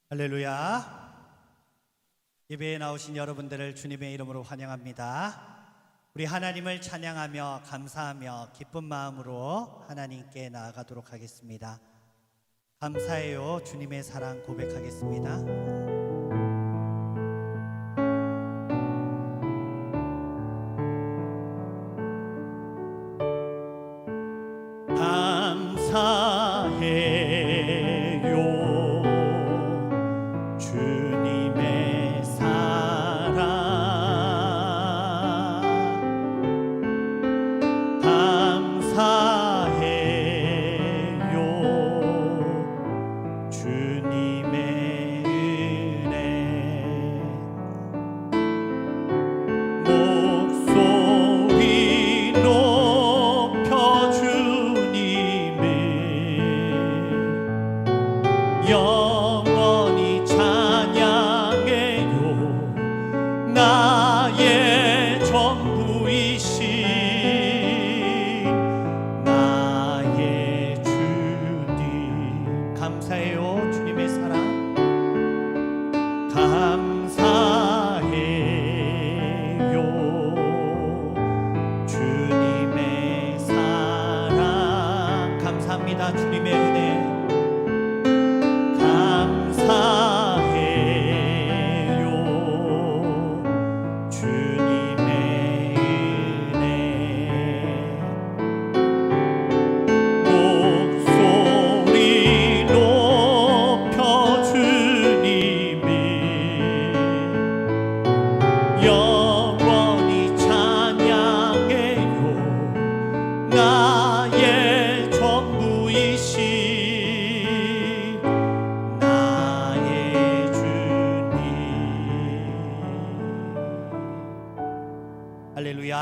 할렐루야. 예배에 나오신 여러분들을 주님의 이름으로 환영합니다. 우리 하나님을 찬양하며 감사하며 기쁜 마음으로 하나님께 나아가도록 하겠습니다. 감사해요. 주님의 사랑 고백하겠습니다. 감사해요. 주님의 사랑 감사해요. 주님의 은혜 목소리 높여 주님을 영원히 찬양해요. 나의 전부이신 나의 주님. 감사해요. 주님의 사랑 감사해요. 주님의 사랑 감사합니다. 주님의 은혜 감사해요. 주님의 은혜 목소리 높여 주님을 영원히 찬양해요. 나의 전부이신 나의 주님. 할렐루야.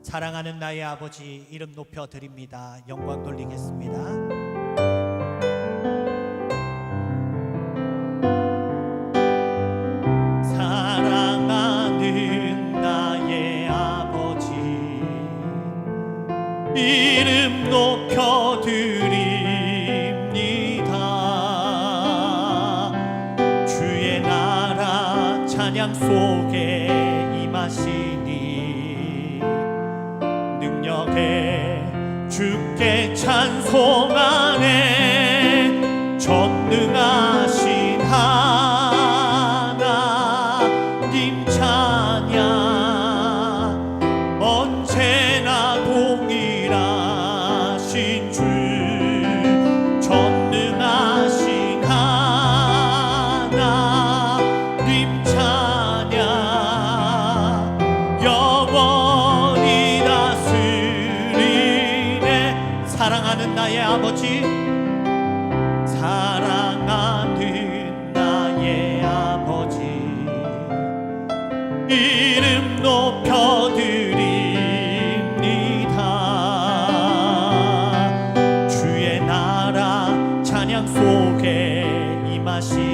사랑하는 나의 아버지 이름 높여 드립니다. 영광 돌리겠습니다. 사랑하는 나의 아버지 이름 높여 드립니다. 주의 나라 찬양 속에 임하시니 능력에 주께 찬송하네. 전능하신 하나님 찬양 언제나 동일하신 주 전능하신 하나님 찬양 영원히 다스리네. 사랑하는 나의 아버지 사랑하는 나의 아버지 이름 높여 드립니다. 주의 나라 찬양 속에 임하시니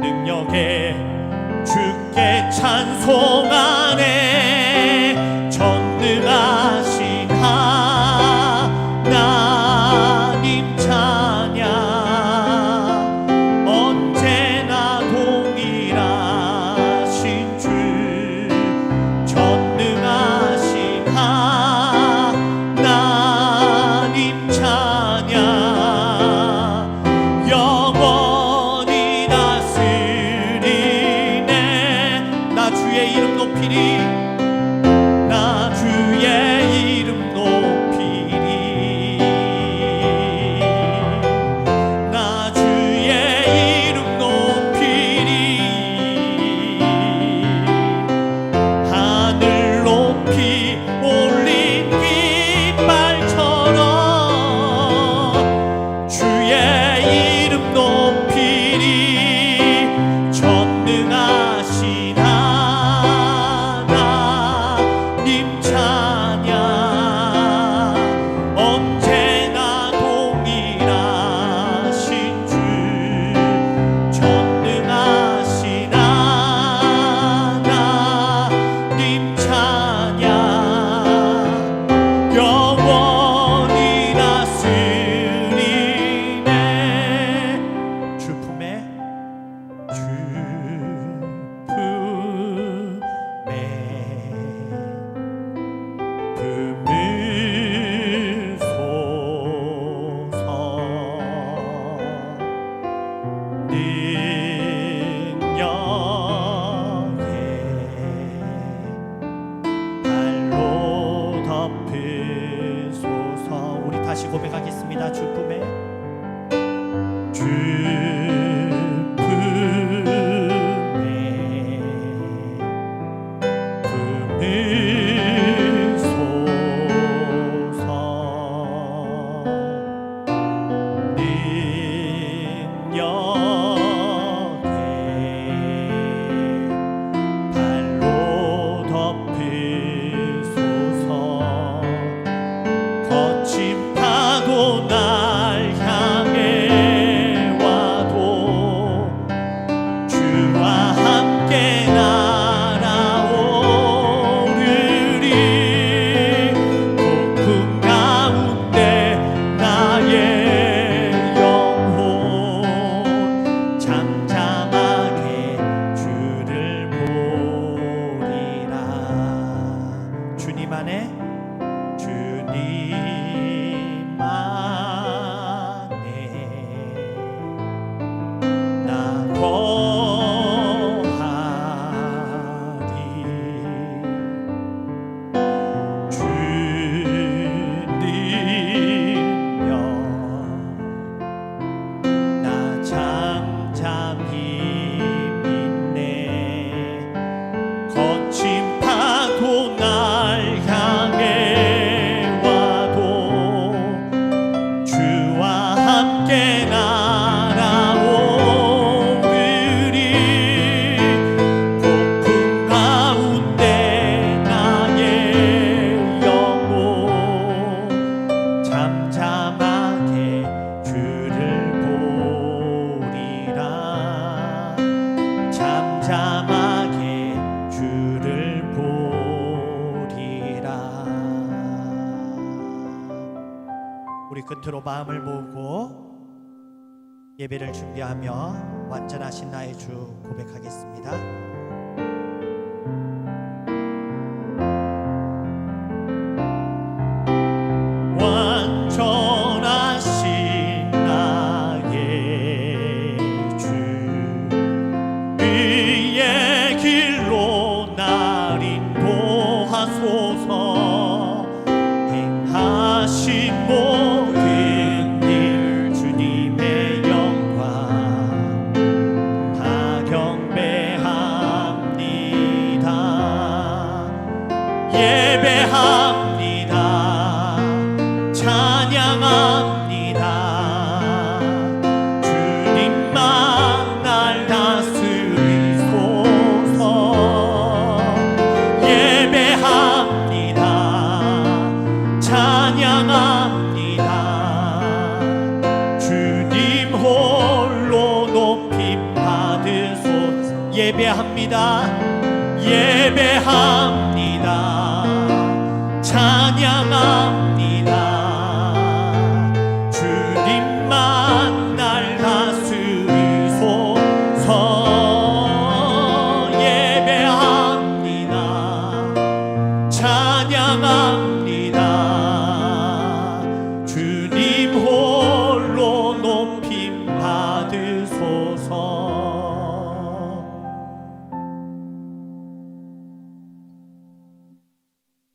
능력에 주께 찬송하네. 전능하신 하나님 찬양 언제나 동일하신 주 전능하신 하나님 찬양 영원히 다스리네. 나 주의 이름 높이리. 나 주의 이름 높이리. 나 주의 이름 높이리. 하늘 높이 올린 깃발처럼 주의 이름 높이리. 전능하신 하나님 찬양 언제나 동일하신 주 전능하신 하나님 찬양 다시 고백하겠습니다. 주 품에 우리 끝으로 마음을 모으고 예배를 준비하며 완전하신 나의 주 고백하겠습니다. 완전하신 나의 주 그의 길로 날 인도하소서. 행하신 모든 일 주님의 영광 다 경배합니다. 예배합니다. 찬양합니다. 주님만 날 다스리소서. 예배합니다. 찬양합니다. 주님 홀로 높임 받으소서. 예배합니다. 예배합니다. 찬양합니다. 주님만 날 다스리소서. 예배합니다. 찬양합니다. 주님 홀로 높임 받으소서.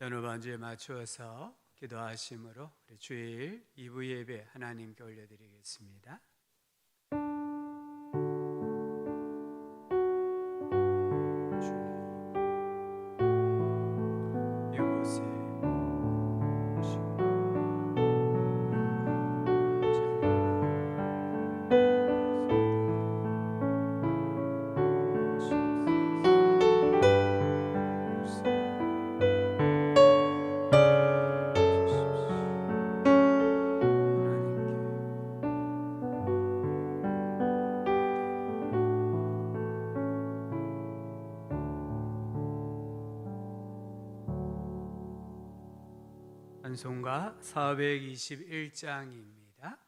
어느 반주에 맞추어서 기도하심으로 우리 주일 2부 예배 하나님께 올려드리겠습니다. 이곳에 찬송가 421장입니다.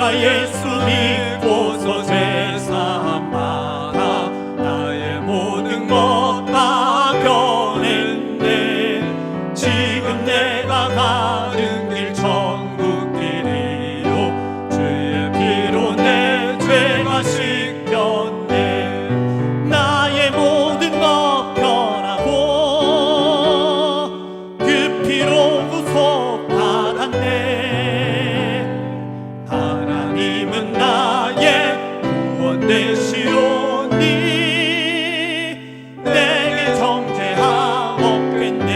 내가 예수 믿고서 세상 받아 나의 모든 것 다 변했네. 지금 내가 가는 길 천국 길이요 주의 피로 내 죄가 씻겼네. 나의 모든 것 변하고 그 피로 구속 받았네. 하나님은 나의 구원 되시오니 내게 정죄함 없겠네.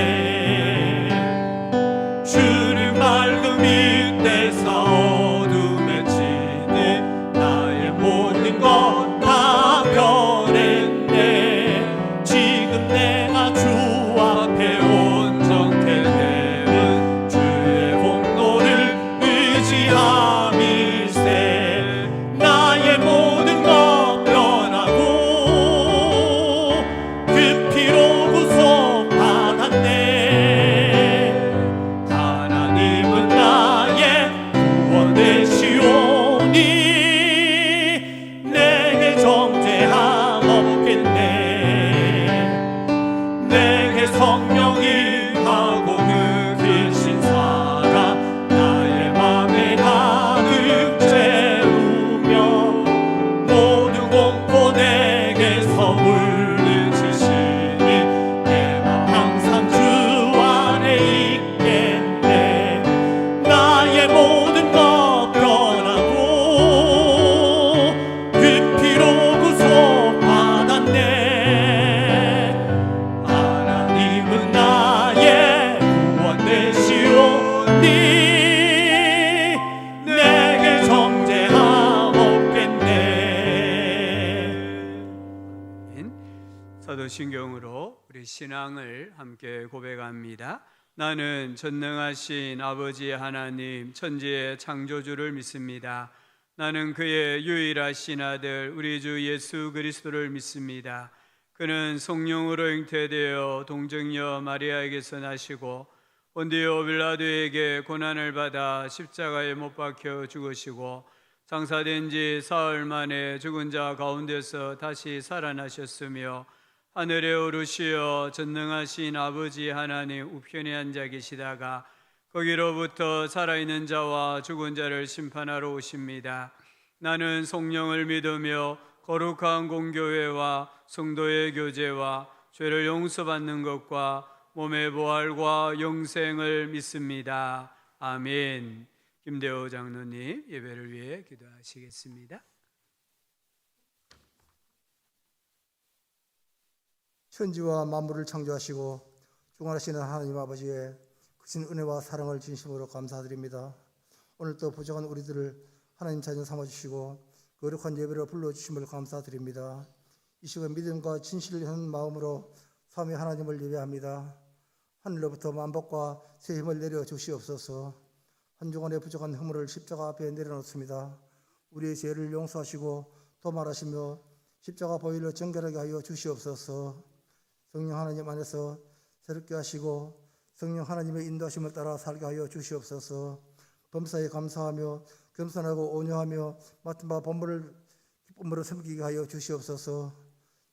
주는 맑음 이때서 어둠에 치니 나의 모든 것 다 변했네. 지금 내가 주 앞에 온전케 되는 주의 공로를 의지함일세. 나의 모든 것 변하고 그 피로 구속 받았네. 하나님은 나의 구원 되시오니 내게 정죄함 없겠네. 내게 성령 임하고 그 길신 살아 나의 맘에 가득 채우며 모든 공포 내게서 물리치시니 내가 항상 주 안에 있겠네. 나의 모든 것 변하고 그 피로 구속 받았네. 하나님은 나의 구원 되시오니 내게 정죄함 없겠네. 사도신경으로 우리 신앙을 함께 고백합니다. 나는 전능하신 아버지 하나님 천지의 창조주를 믿습니다. 나는 그의 유일하신 아들 우리 주 예수 그리스도를 믿습니다. 그는 성령으로 잉태되어 동정녀 마리아에게서 나시고 본디오 빌라도에게 고난을 받아 십자가에 못 박혀 죽으시고 장사된 지 사흘 만에 죽은 자 가운데서 다시 살아나셨으며 하늘에 오르시어 전능하신 아버지 하나님 우편에 앉아 계시다가 거기로부터 살아있는 자와 죽은 자를 심판하러 오십니다. 나는 성령을 믿으며 거룩한 공교회와 성도의 교제와 죄를 용서받는 것과 몸의 부활과 영생을 믿습니다. 아멘. 김대호 장로님 예배를 위해 기도하시겠습니다. 천지와 만물을 창조하시고 주관하시는 하나님 아버지의 크신 은혜와 사랑을 진심으로 감사드립니다. 오늘도 부족한 우리들을 하나님 자녀 삼아주시고 거룩한 예배로 불러주심을 감사드립니다. 이 시간 믿음과 진실한 마음으로 삼위 하나님을 예배합니다. 하늘로부터 만복과 새 힘을 내려 주시옵소서. 한 주간의 부족한 허물을 십자가 앞에 내려놓습니다. 우리의 죄를 용서하시고 도말하시며 십자가 보혈로 정결하게 하여 주시옵소서. 성령 하나님 안에서 새롭게 하시고 성령 하나님의 인도하심을 따라 살게 하여 주시옵소서. 범사에 감사하며 겸손하고 온유하며 맡은 바 본분을 기쁨으로 섬기게 하여 주시옵소서.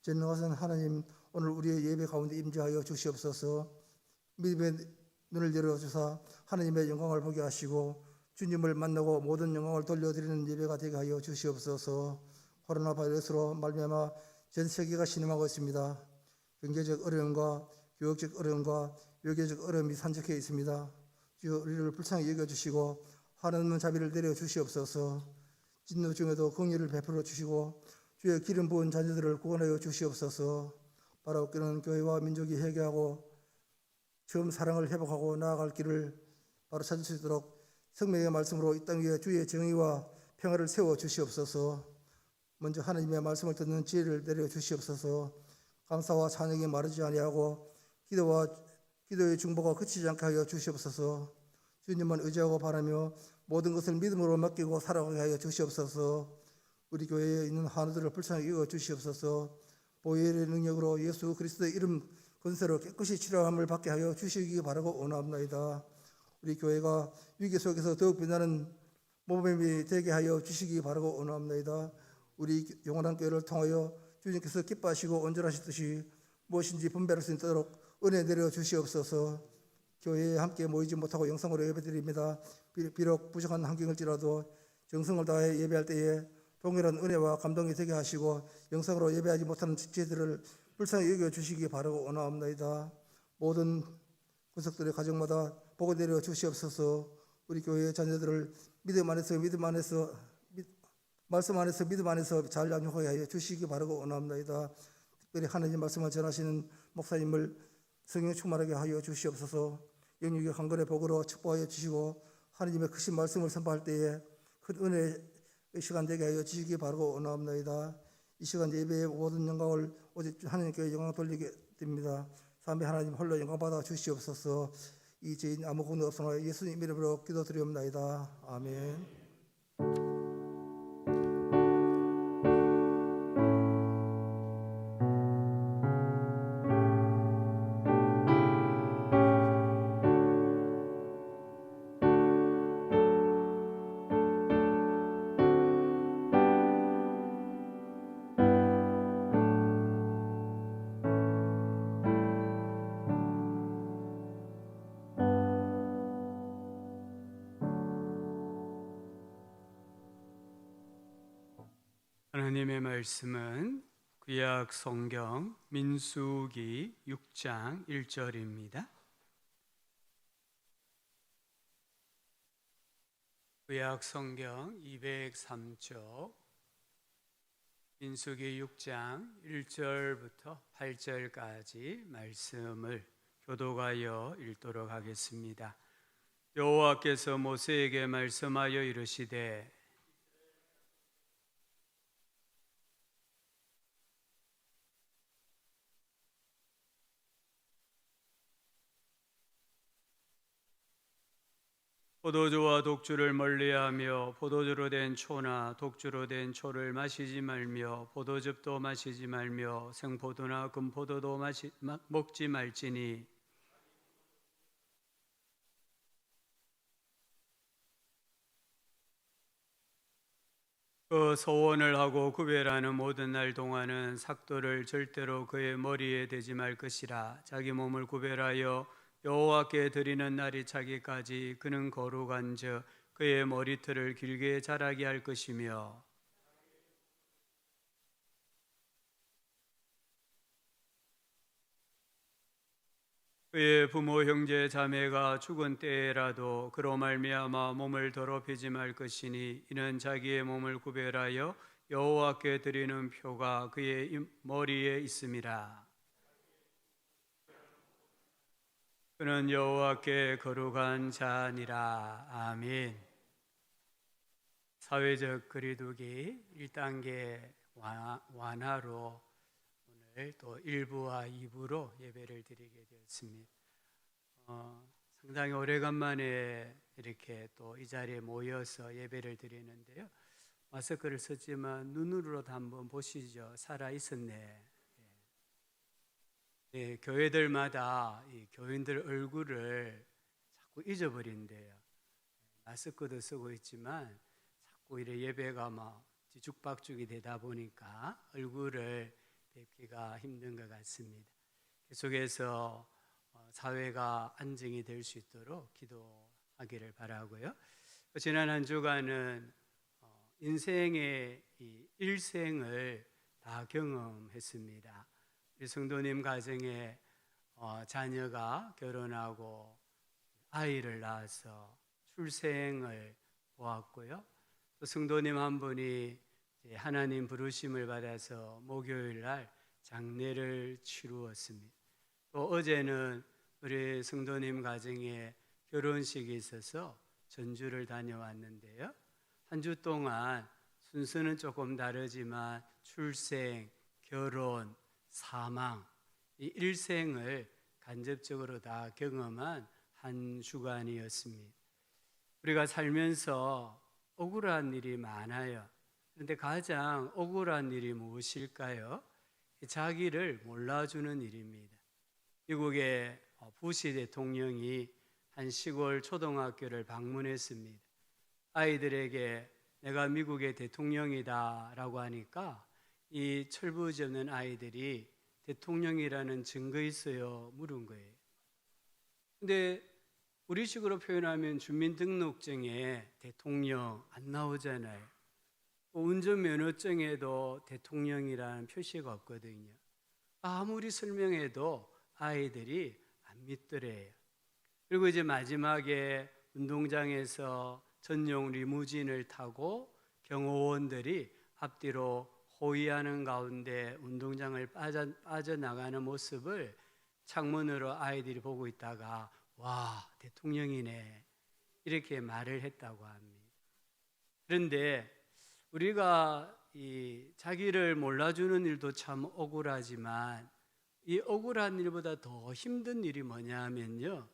전능하신 하나님 오늘 우리의 예배 가운데 임재하여 주시옵소서. 믿음의 눈을 열어주사 하나님의 영광을 보게 하시고 주님을 만나고 모든 영광을 돌려드리는 예배가 되게 하여 주시옵소서. 코로나 바이러스로 말미암아 전 세계가 신음하고 있습니다. 경제적 어려움과 교육적 어려움과 외교적 어려움이 산적해 있습니다. 주여 우리를 불쌍히 여겨주시고 하나님은 자비를 내려 주시옵소서. 진노 중에도 긍휼을 베풀어 주시고 주의 기름 부은 자녀들을 구원하여 주시옵소서. 바라옵기는 교회와 민족이 회개하고 처음 사랑을 회복하고 나아갈 길을 바로 찾을 수 있도록 성령의 말씀으로 이 땅 위에 주의 정의와 평화를 세워 주시옵소서. 먼저 하나님의 말씀을 듣는 지혜를 내려 주시옵소서. 감사와 찬양이 마르지 아니하고 기도의 중보가 그치지 않게 하여 주시옵소서. 주님만 의지하고 바라며 모든 것을 믿음으로 맡기고 살아가게 하여 주시옵소서. 우리 교회에 있는 한우들을 불쌍히 여겨 주시옵소서. 보혈의 능력으로 예수 그리스도의 이름 권세로 깨끗이 치료함을 받게 하여 주시기 바라고 원하옵나이다. 우리 교회가 위기 속에서 더욱 빛나는 모범이 되게 하여 주시기 바라고 원하옵나이다. 우리 영원한 교회를 통하여 주님께서 기뻐하시고 온전하시듯이 무엇인지 분별할 수 있도록 은혜 내려 주시옵소서. 교회에 함께 모이지 못하고 영상으로 예배드립니다. 비록 부족한 환경일지라도 정성을 다해 예배할 때에 동일한 은혜와 감동이 되게 하시고 영상으로 예배하지 못하는 지체들을 불쌍히 여겨 주시기 바라고 원하옵나이다. 모든 군속들의 가정마다 복을 내려 주시옵소서. 우리 교회의 자녀들을 말씀 안에서 믿음 안에서 잘 양육하게 하여 주시기 바라고 원하옵나이다. 특별히 하나님 말씀을 전하시는 목사님을 성령 충만하게 하여 주시옵소서. 영육의 강건의 복으로 축복하여 주시고 하나님의 크신 말씀을 선포할 때에 큰 은혜의 시간 되게 하여 주시기 바라고 원하옵나이다. 이 시간 예배의 모든 영광을 오직 하나님께 영광 돌리게 됩니다. 삼위 하나님 홀로 영광 받아 주시옵소서. 이 죄인 아무 공도 없으나 예수님 이름으로 기도드리옵나이다. 아멘. 하나님의 말씀은 구약 성경 민수기 6장 1절입니다. 구약 성경 203쪽 민수기 6장 1절부터 8절까지 말씀을 교독하여 읽도록 하겠습니다. 여호와께서 모세에게 말씀하여 이르시되 포도주와 독주를 멀리하며 포도주로 된 초나 독주로 된 초를 마시지 말며 포도즙도 마시지 말며 생포도나 금포도도 먹지 말지니 그 소원을 하고 구별하는 모든 날 동안은 삭도를 절대로 그의 머리에 대지 말 것이라. 자기 몸을 구별하여 여호와께 드리는 날이 차기까지 그는 거룩한즉 그의 머리털을 길게 자라게 할 것이며 그의 부모 형제 자매가 죽은 때에라도 그로 말미암아 몸을 더럽히지 말 것이니 이는 자기의 몸을 구별하여 여호와께 드리는 표가 그의 머리에 있음이라. 그는 여호와께 거룩한 자니라. 아멘. 사회적 거리두기 1단계 완화로 오늘 또 1부와 2부로 예배를 드리게 되었습니다. 상당히 오래간만에 이렇게 또 이 자리에 모여서 예배를 드리는데요. 마스크를 썼지만 눈으로도 한번 보시죠. 살아 있었네. 예, 교회들마다 이 교인들 얼굴을 자꾸 잊어버린대요. 마스크도 쓰고 있지만 자꾸 이래 예배가 막 뒤죽박죽이 되다 보니까 얼굴을 뵙기가 힘든 것 같습니다. 계속해서 사회가 안정이 될 수 있도록 기도하기를 바라고요. 지난 한 주간은 인생의 이 일생을 다 경험했습니다. 우리 성도님 가정에 자녀가 결혼하고 아이를 낳아서 출생을 보았고요. 또 성도님 한 분이 하나님 부르심을 받아서 목요일 날 장례를 치루었습니다. 또 어제는 우리 성도님 가정에 결혼식이 있어서 전주를 다녀왔는데요. 한 주 동안 순서는 조금 다르지만 출생, 결혼, 사망, 이 일생을 간접적으로 다 경험한 한 주간이었습니다. 우리가 살면서 억울한 일이 많아요. 그런데 가장 억울한 일이 무엇일까요? 자기를 몰라주는 일입니다. 미국의 부시 대통령이 한 시골 초등학교를 방문했습니다. 아이들에게 내가 미국의 대통령이다라고 하니까 이 철부지 없는 아이들이 대통령이라는 증거 있어요? 물은 거예요. 근데 우리식으로 표현하면 주민등록증에 대통령 안 나오잖아요. 운전면허증에도 대통령이라는 표시가 없거든요. 아무리 설명해도 아이들이 안 믿더래요. 그리고 이제 마지막에 운동장에서 전용 리무진을 타고 경호원들이 앞뒤로 호위하는 가운데 운동장을 빠져나가는 모습을 창문으로 아이들이 보고 있다가 와, 대통령이네 이렇게 말을 했다고 합니다. 그런데 우리가 이 자기를 몰라주는 일도 참 억울하지만 이 억울한 일보다 더 힘든 일이 뭐냐 하면요,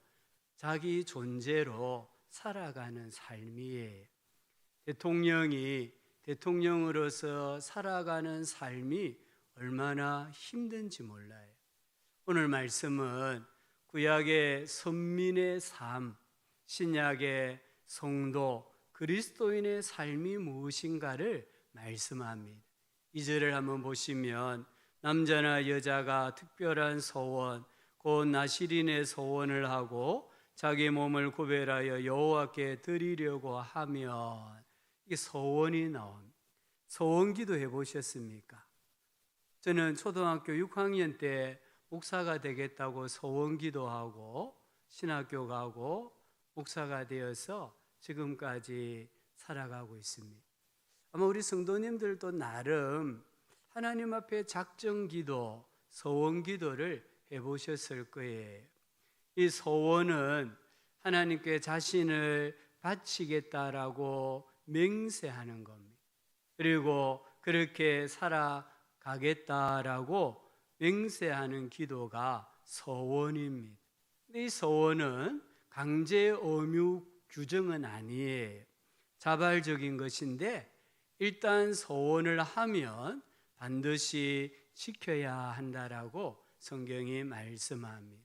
자기 존재로 살아가는 삶이에요. 대통령이 대통령으로서 살아가는 삶이 얼마나 힘든지 몰라요. 오늘 말씀은 구약의 선민의 삶, 신약의 성도 그리스도인의 삶이 무엇인가를 말씀합니다. 2절을 한번 보시면 남자나 여자가 특별한 소원, 곧 나시린의 소원을 하고 자기 몸을 구별하여 여호와께 드리려고 하면, 이게 소원이 나옵니다. 소원기도 해보셨습니까? 저는 초등학교 6학년 때 목사가 되겠다고 소원기도 하고 신학교 가고 목사가 되어서 지금까지 살아가고 있습니다. 아마 우리 성도님들도 나름 하나님 앞에 작정기도, 소원기도를 해보셨을 거예요. 이 소원은 하나님께 자신을 바치겠다라고 맹세하는 겁니다. 그리고 그렇게 살아가겠다라고 맹세하는 기도가 소원입니다. 이 소원은 강제 의무 규정은 아니에요. 자발적인 것인데 일단 소원을 하면 반드시 지켜야 한다라고 성경이 말씀합니다.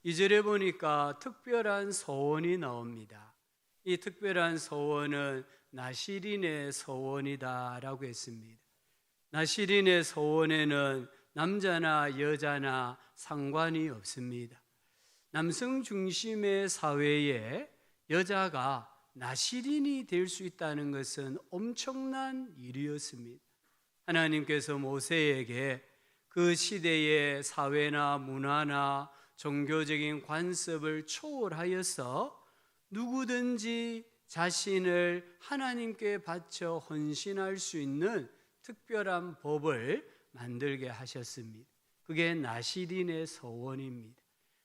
2절에 보니까 특별한 소원이 나옵니다. 이 특별한 소원은 나시린의 소원이다라고 했습니다. 나시린의 소원에는 남자나 여자나 상관이 없습니다. 남성 중심의 사회에 여자가 나시린이 될 수 있다는 것은 엄청난 일이었습니다. 하나님께서 모세에게 그 시대의 사회나 문화나 종교적인 관습을 초월하여서 누구든지 자신을 하나님께 바쳐 헌신할 수 있는 특별한 법을 만들게 하셨습니다. 그게 나시린의 소원입니다.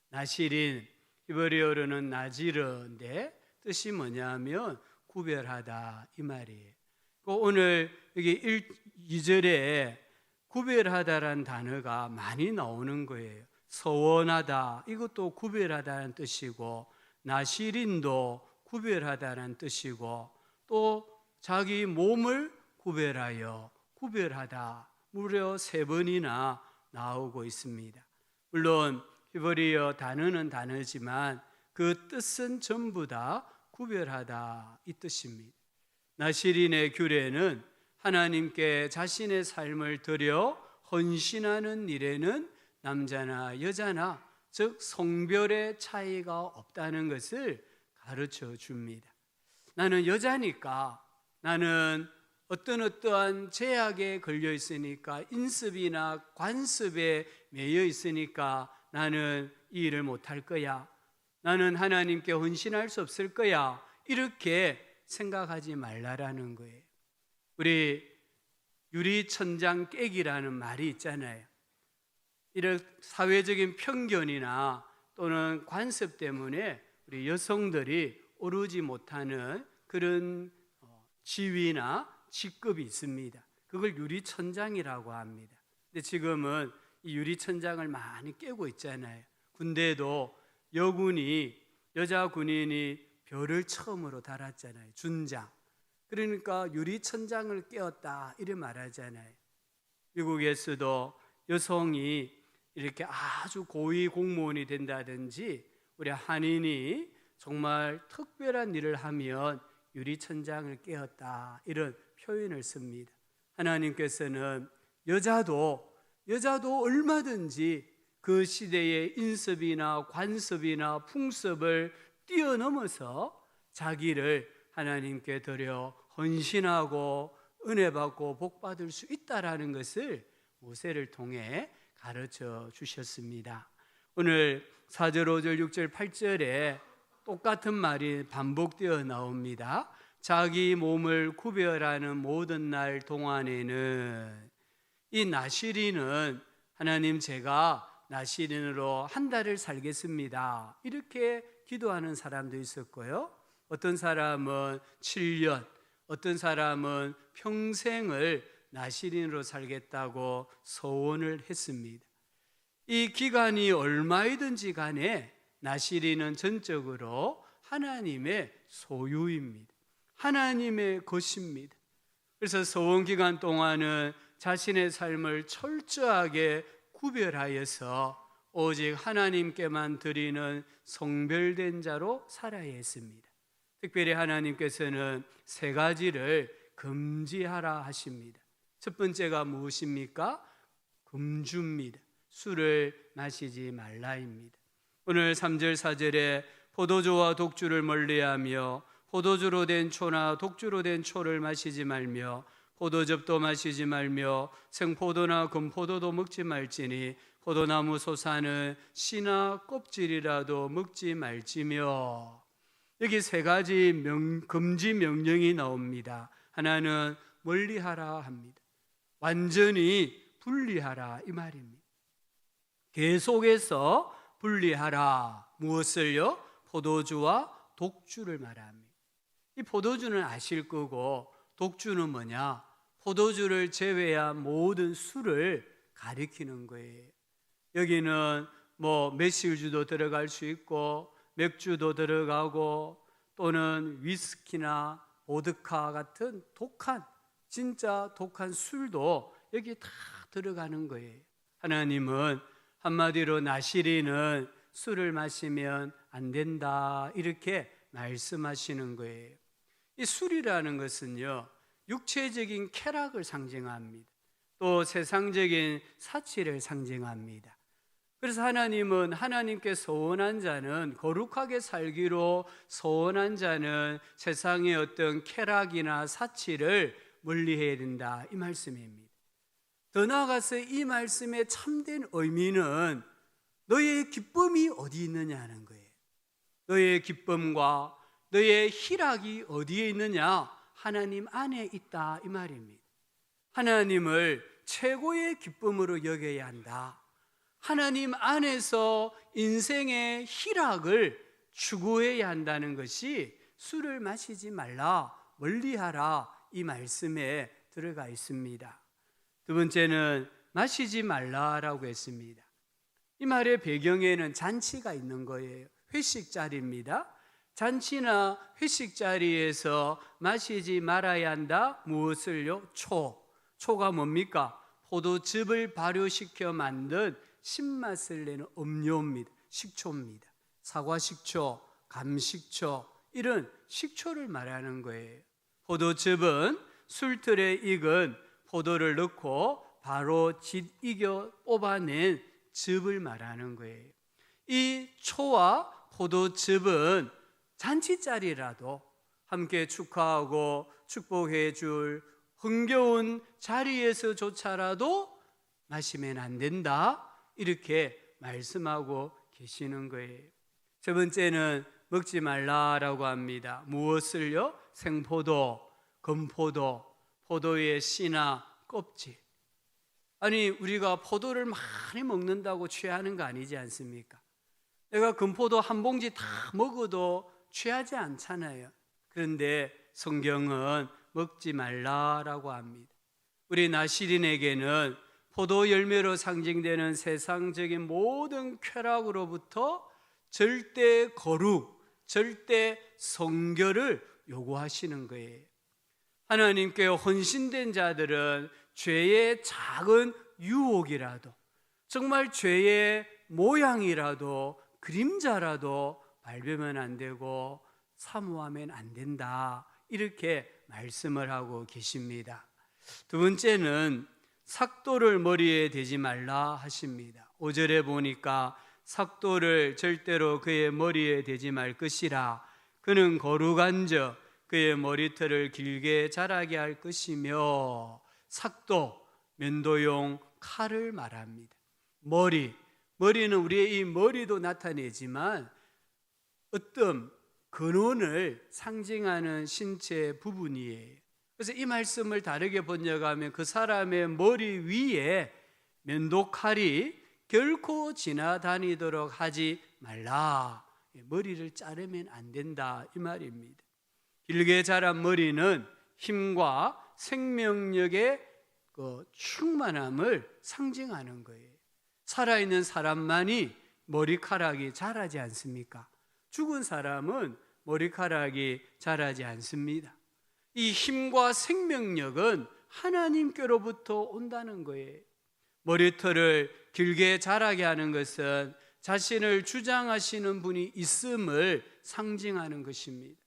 나시린, 히브리어로는 나지르인데 뜻이 뭐냐면 구별하다 이 말이에요. 오늘 여기 2절에 구별하다라는 단어가 많이 나오는 거예요. 소원하다, 이것도 구별하다는 뜻이고, 나시린도 구별하다는 뜻이고, 또 자기 몸을 구별하여, 구별하다 무려 3번이나 나오고 있습니다. 물론 히브리어 단어는 단어지만 그 뜻은 전부 다 구별하다 이 뜻입니다. 나시린의 규례는 하나님께 자신의 삶을 드려 헌신하는 일에는 남자나 여자나, 즉 성별의 차이가 없다는 것을 가르쳐 줍니다. 나는 여자니까, 나는 어떠한 제약에 걸려 있으니까, 인습이나 관습에 매여 있으니까 나는 이 일을 못할 거야, 나는 하나님께 헌신할 수 없을 거야, 이렇게 생각하지 말라라는 거예요. 우리 유리천장 깨기라는 말이 있잖아요. 이런 사회적인 편견이나 또는 관습 때문에 우리 여성들이 오르지 못하는 그런 지위나 직급이 있습니다. 그걸 유리천장이라고 합니다. 근데 지금은 이 유리천장을 많이 깨고 있잖아요. 군대도 여자 군인이 별을 처음으로 달았잖아요. 준장. 그러니까 유리천장을 깨었다 이렇게 말하잖아요. 미국에서도 여성이 이렇게 아주 고위 공무원이 된다든지, 우리 한인이 정말 특별한 일을 하면 유리천장을 깨었다, 이런 표현을 씁니다. 하나님께서는 여자도 얼마든지 그 시대의 인습이나 관습이나 풍습을 뛰어넘어서 자기를 하나님께 드려 헌신하고 은혜 받고 복 받을 수 있다라는 것을 모세를 통해 가르쳐 주셨습니다. 오늘 4절, 5절, 6절, 8절에 똑같은 말이 반복되어 나옵니다. 자기 몸을 구별하는 모든 날 동안에는, 이 나시린은 하나님, 제가 나시린으로 한 달을 살겠습니다, 이렇게 기도하는 사람도 있었고요, 어떤 사람은 7년, 어떤 사람은 평생을 나시린으로 살겠다고 소원을 했습니다. 이 기간이 얼마이든지 간에 나시린은 전적으로 하나님의 소유입니다. 하나님의 것입니다. 그래서 소원 기간 동안은 자신의 삶을 철저하게 구별하여서 오직 하나님께만 드리는 성별된 자로 살아야 했습니다. 특별히 하나님께서는 3가지를 금지하라 하십니다. 첫 번째가 무엇입니까? 금주입니다. 술을 마시지 말라입니다. 오늘 3절 4절에 포도주와 독주를 멀리하며 포도주로 된 초나 독주로 된 초를 마시지 말며 포도즙도 마시지 말며 생포도나 금포도도 먹지 말지니 포도나무 솟아는 씨나 껍질이라도 먹지 말지며. 여기 3가지 금지 명령이 나옵니다. 하나는 멀리하라 합니다. 완전히 분리하라, 이 말입니다. 계속해서 분리하라. 무엇을요? 포도주와 독주를 말합니다. 이 포도주는 아실 거고, 독주는 뭐냐? 포도주를 제외한 모든 술을 가리키는 거예요. 여기는 매실주도 들어갈 수 있고 맥주도 들어가고, 또는 위스키나 보드카 같은 진짜 독한 술도 여기 다 들어가는 거예요. 하나님은 한마디로 나시린은 술을 마시면 안 된다, 이렇게 말씀하시는 거예요. 이 술이라는 것은요, 육체적인 쾌락을 상징합니다. 또 세상적인 사치를 상징합니다. 그래서 하나님은, 하나님께 소원한 자는, 거룩하게 살기로 소원한 자는 세상의 어떤 쾌락이나 사치를 멀리해야 된다, 이 말씀입니다. 더 나아가서 이 말씀의 참된 의미는 너의 기쁨이 어디 있느냐는 거예요. 너의 기쁨과 너의 희락이 어디에 있느냐? 하나님 안에 있다, 이 말입니다. 하나님을 최고의 기쁨으로 여겨야 한다. 하나님 안에서 인생의 희락을 추구해야 한다는 것이 술을 마시지 말라, 멀리하라, 이 말씀에 들어가 있습니다. 두 번째는 마시지 말라라고 했습니다. 이 말의 배경에는 잔치가 있는 거예요. 회식 자리입니다. 잔치나 회식 자리에서 마시지 말아야 한다. 무엇을요? 초가 뭡니까? 포도즙을 발효시켜 만든 신맛을 내는 음료입니다. 식초입니다. 사과식초, 감식초, 이런 식초를 말하는 거예요. 포도즙은 술틀에 익은 포도를 넣고 바로 익어 뽑아낸 즙을 말하는 거예요. 이 초와 포도즙은 잔치자리라도 함께 축하하고 축복해 줄 흥겨운 자리에서조차라도 마시면 안 된다, 이렇게 말씀하고 계시는 거예요. 세 번째는 먹지 말라라고 합니다. 무엇을요? 생포도, 금포도, 포도의 씨나 껍질. 아니, 우리가 포도를 많이 먹는다고 취하는 거 아니지 않습니까? 내가 금포도 한 봉지 다 먹어도 취하지 않잖아요. 그런데 성경은 먹지 말라라고 합니다. 우리 나시린에게는 포도 열매로 상징되는 세상적인 모든 쾌락으로부터 절대 거룩, 절대 성결을 요구하시는 거예요. 하나님께 헌신된 자들은 죄의 작은 유혹이라도, 정말 죄의 모양이라도, 그림자라도 밟으면 안 되고 사모하면 안 된다, 이렇게 말씀을 하고 계십니다. 두 번째는 삭도를 머리에 대지 말라 하십니다. 5절에 보니까 삭도를 절대로 그의 머리에 대지 말 것이라. 그는 거룩한즉 그의 머리털을 길게 자라게 할 것이며. 삭도, 면도용 칼을 말합니다. 머리는 우리의 이 머리도 나타내지만 어떤 근원을 상징하는 신체 부분이에요. 그래서 이 말씀을 다르게 번역하면 그 사람의 머리 위에 면도칼이 결코 지나다니도록 하지 말라. 머리를 자르면 안 된다 이 말입니다. 길게 자란 머리는 힘과 생명력의 그 충만함을 상징하는 거예요. 살아있는 사람만이 머리카락이 자라지 않습니까? 죽은 사람은 머리카락이 자라지 않습니다. 이 힘과 생명력은 하나님께로부터 온다는 거예요. 머리털을 길게 자라게 하는 것은 자신을 주장하시는 분이 있음을 상징하는 것입니다.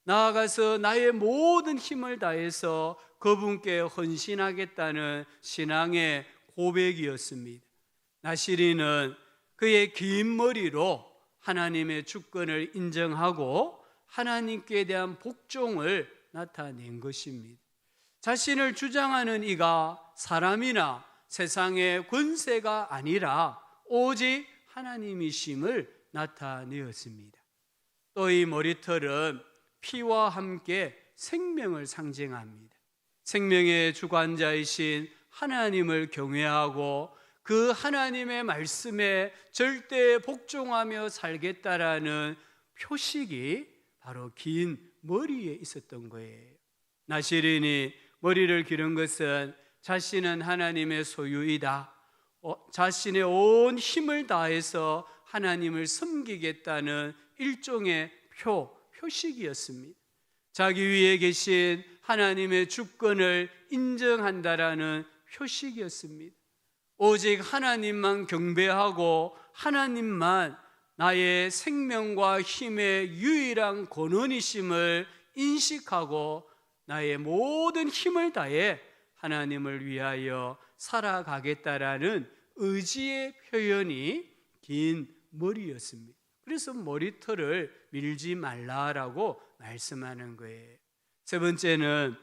나아가서 나의 모든 힘을 다해서 그분께 헌신하겠다는 신앙의 고백이었습니다. 나시린은 그의 긴 머리로 하나님의 주권을 인정하고 하나님께 대한 복종을 나타낸 것입니다. 자신을 주장하는 이가 사람이나 세상의 권세가 아니라 오직 하나님이심을 나타내었습니다. 또 이 머리털은 피와 함께 생명을 상징합니다. 생명의 주관자이신 하나님을 경외하고 그 하나님의 말씀에 절대 복종하며 살겠다라는 표식이 바로 긴 머리에 있었던 거예요. 나시린이 머리를 기른 것은 자신은 하나님의 소유이다, 자신의 온 힘을 다해서 하나님을 섬기겠다는 일종의 표식이었습니다. 자기 위에 계신 하나님의 주권을 인정한다라는 표식이었습니다. 오직 하나님만 경배하고 하나님만 나의 생명과 힘의 유일한 권원이심을 인식하고 나의 모든 힘을 다해 하나님을 위하여 살아가겠다라는 의지의 표현이 긴 머리였습니다. 그래서 머리털을 밀지 말라라고 말씀하는 거예요. 세 번째는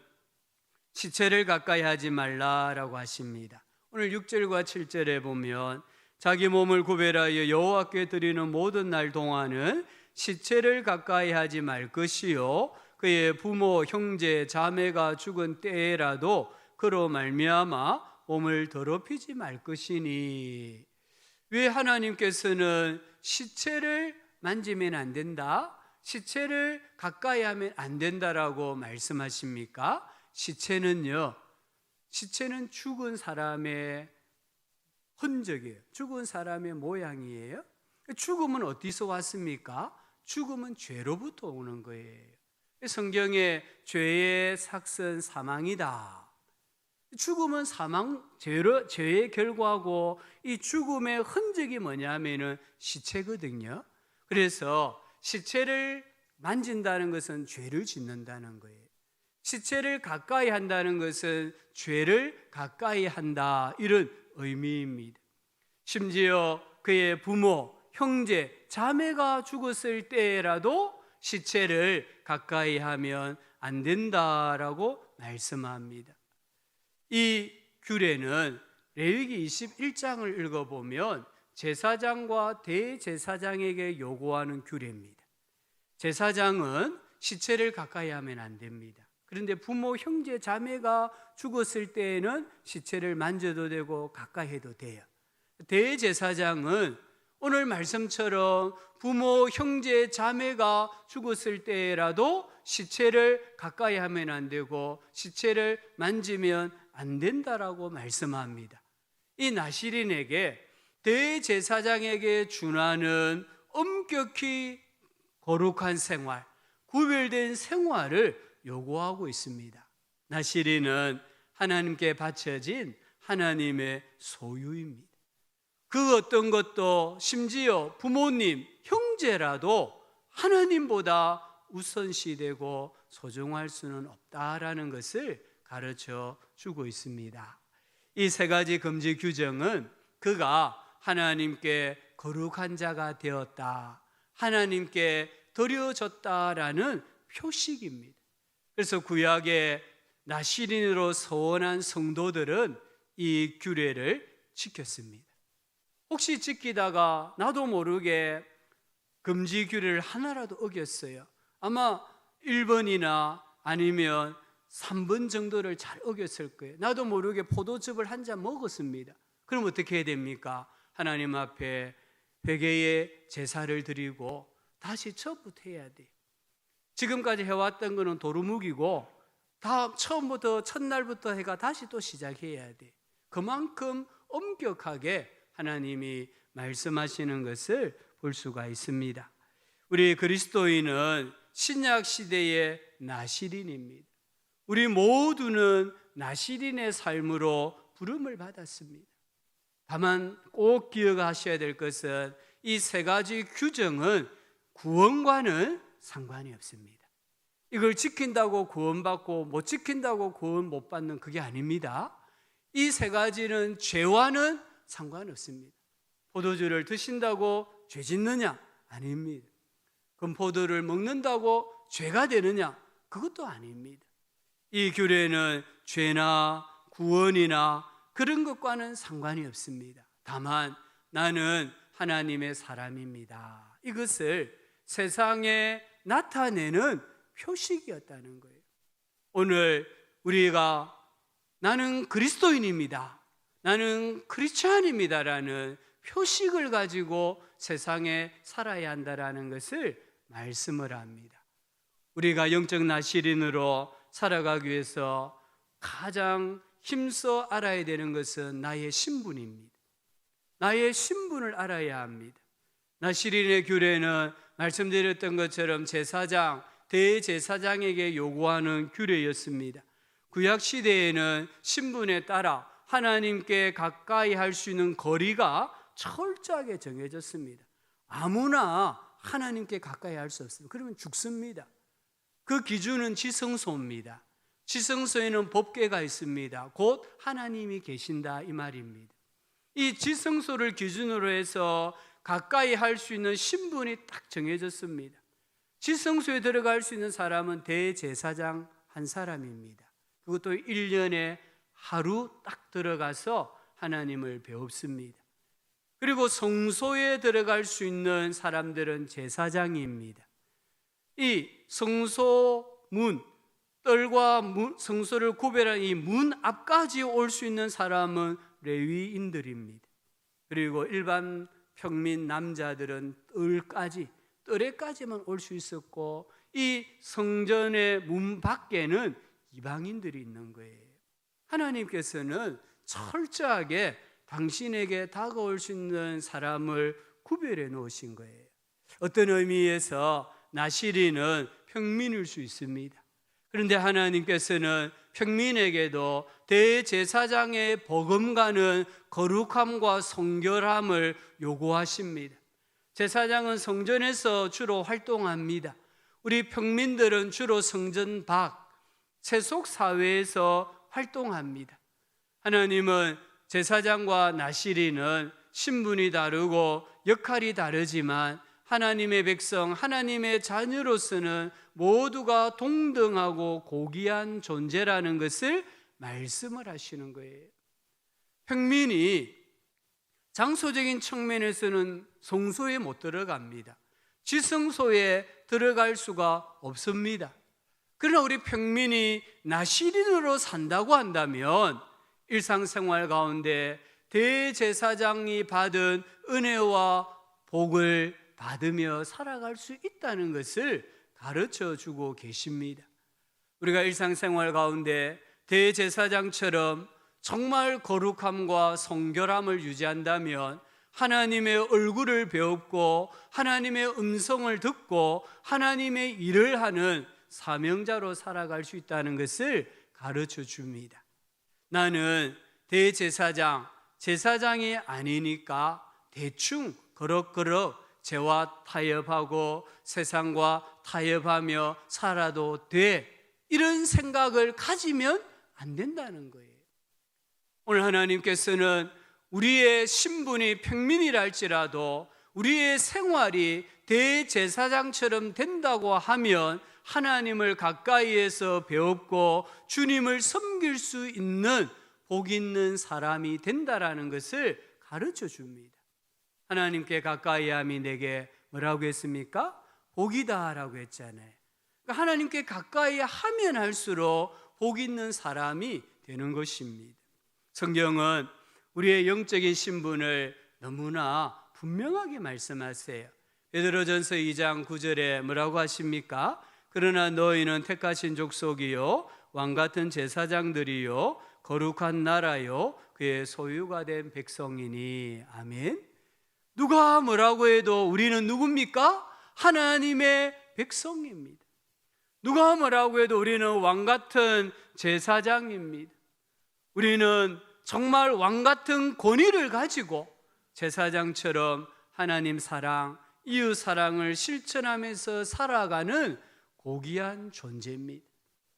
시체를 가까이 하지 말라라고 하십니다. 오늘 6절과 7절에 보면 자기 몸을 구별하여 여호와께 드리는 모든 날 동안은 시체를 가까이 하지 말 것이요 그의 부모, 형제, 자매가 죽은 때에라도 그로 말미암아 몸을 더럽히지 말 것이니. 왜 하나님께서는 시체를 만지면 안 된다, 시체를 가까이 하면 안 된다라고 말씀하십니까? 시체는 죽은 사람의 흔적이에요. 죽은 사람의 모양이에요. 죽음은 어디서 왔습니까? 죽음은 죄로부터 오는 거예요. 성경에 죄의 삭은 사망이다. 죽음은 죄의 결과고 이 죽음의 흔적이 뭐냐면은 시체거든요. 그래서 시체를 만진다는 것은 죄를 짓는다는 거예요. 시체를 가까이 한다는 것은 죄를 가까이 한다, 이런 의미입니다. 심지어 그의 부모, 형제, 자매가 죽었을 때라도 시체를 가까이 하면 안 된다라고 말씀합니다. 이 규례는 레위기 21장을 읽어보면 제사장과 대제사장에게 요구하는 규례입니다. 제사장은 시체를 가까이 하면 안 됩니다. 그런데 부모, 형제, 자매가 죽었을 때에는 시체를 만져도 되고 가까이 해도 돼요. 대제사장은 오늘 말씀처럼 부모, 형제, 자매가 죽었을 때라도 시체를 가까이 하면 안 되고 시체를 만지면 안 된다라고 말씀합니다. 이 나시린에게 대제사장에게 준하는 엄격히 거룩한 생활, 구별된 생활을 요구하고 있습니다. 나시린은 하나님께 바쳐진 하나님의 소유입니다. 그 어떤 것도 심지어 부모님, 형제라도 하나님보다 우선시되고 소중할 수는 없다라는 것을 가르쳐 주고 있습니다. 이 세 가지 금지 규정은 그가 하나님께 거룩한 자가 되었다, 하나님께 드려졌다라는 표식입니다. 그래서 구약의 나시린으로 서원한 성도들은 이 규례를 지켰습니다. 혹시 지키다가 나도 모르게 금지 규례를 하나라도 어겼어요. 아마 1번이나 아니면 3번 정도를 잘 어겼을 거예요. 나도 모르게 포도즙을 한 잔 먹었습니다. 그럼 어떻게 해야 됩니까? 하나님 앞에 회개의 제사를 드리고 다시 처음부터 해야 돼요. 지금까지 해왔던 거는 도루묵이고 다 처음부터 첫날부터 해가 다시 또 시작해야 돼. 그만큼 엄격하게 하나님이 말씀하시는 것을 볼 수가 있습니다. 우리 그리스도인은 신약 시대의 나시린입니다. 우리 모두는 나시린의 삶으로 부름을 받았습니다. 다만 꼭 기억하셔야 될 것은 이 세 가지 규정은 구원과는 상관이 없습니다. 이걸 지킨다고 구원받고 못 지킨다고 구원 못 받는 그게 아닙니다. 이 세 가지는 죄와는 상관없습니다. 포도주를 드신다고 죄 짓느냐? 아닙니다. 금포도를 먹는다고 죄가 되느냐? 그것도 아닙니다. 이 규례는 죄나 구원이나 그런 것과는 상관이 없습니다. 다만 나는 하나님의 사람입니다. 이것을 세상에 나타내는 표식이었다는 거예요. 오늘 우리가 나는 그리스도인입니다, 나는 크리스찬입니다라는 표식을 가지고 세상에 살아야 한다라는 것을 말씀을 합니다. 우리가 영적 나시린으로 살아가기 위해서 가장 힘써 알아야 되는 것은 나의 신분입니다. 나의 신분을 알아야 합니다. 나시린의 규례는 말씀드렸던 것처럼 제사장, 대제사장에게 요구하는 규례였습니다. 구약 시대에는 신분에 따라 하나님께 가까이 할 수 있는 거리가 철저하게 정해졌습니다. 아무나 하나님께 가까이 할 수 없습니다. 그러면 죽습니다. 그 기준은 지성소입니다. 지성소에는 법궤가 있습니다. 곧 하나님이 계신다 이 말입니다. 이 지성소를 기준으로 해서 가까이 할 수 있는 신분이 딱 정해졌습니다. 지성소에 들어갈 수 있는 사람은 대제사장 한 사람입니다. 그것도 1년에 하루 딱 들어가서 하나님을 배웁습니다. 그리고 성소에 들어갈 수 있는 사람들은 제사장입니다. 이 성소문, 뜰과 성소를 구별한 이 문 앞까지 올 수 있는 사람은 레위인들입니다. 그리고 일반 평민 남자들은 뜰에까지만 올 수 있었고, 이 성전의 문 밖에는 이방인들이 있는 거예요. 하나님께서는 철저하게 당신에게 다가올 수 있는 사람을 구별해 놓으신 거예요. 어떤 의미에서 나시린은 평민일 수 있습니다. 그런데 하나님께서는 평민에게도 대제사장의 버금가는 거룩함과 성결함을 요구하십니다. 제사장은 성전에서 주로 활동합니다. 우리 평민들은 주로 성전 밖, 세속 사회에서 활동합니다. 하나님은 제사장과 나시린은 신분이 다르고 역할이 다르지만 하나님의 백성, 하나님의 자녀로서는 모두가 동등하고 고귀한 존재라는 것을 말씀을 하시는 거예요. 평민이 장소적인 측면에서는 성소에 못 들어갑니다. 지성소에 들어갈 수가 없습니다. 그러나 우리 평민이 나시린으로 산다고 한다면 일상생활 가운데 대제사장이 받은 은혜와 복을 받으며 살아갈 수 있다는 것을 가르쳐 주고 계십니다. 우리가 일상생활 가운데 대제사장처럼 정말 거룩함과 성결함을 유지한다면 하나님의 얼굴을 배웠고 하나님의 음성을 듣고 하나님의 일을 하는 사명자로 살아갈 수 있다는 것을 가르쳐 줍니다. 나는 대제사장, 제사장이 아니니까 대충 그럭그럭 죄와 타협하고 세상과 타협하며 살아도 돼, 이런 생각을 가지면 안 된다는 거예요. 오늘 하나님께서는 우리의 신분이 평민이랄지라도 우리의 생활이 대제사장처럼 된다고 하면 하나님을 가까이에서 배웠고 주님을 섬길 수 있는 복 있는 사람이 된다라는 것을 가르쳐 줍니다. 하나님께 가까이함이 내게 뭐라고 했습니까? 복이다라고 했잖아요. 그러니까 하나님께 가까이 하면 할수록 복 있는 사람이 되는 것입니다. 성경은 우리의 영적인 신분을 너무나 분명하게 말씀하세요. 베드로전서 2장 9절에 뭐라고 하십니까? 그러나 너희는 택하신 족속이요 왕같은 제사장들이요 거룩한 나라요 그의 소유가 된 백성이니. 아멘. 누가 뭐라고 해도 우리는 누굽니까? 하나님의 백성입니다. 누가 뭐라고 해도 우리는 왕같은 제사장입니다. 우리는 정말 왕같은 권위를 가지고 제사장처럼 하나님 사랑, 이웃 사랑을 실천하면서 살아가는 고귀한 존재입니다.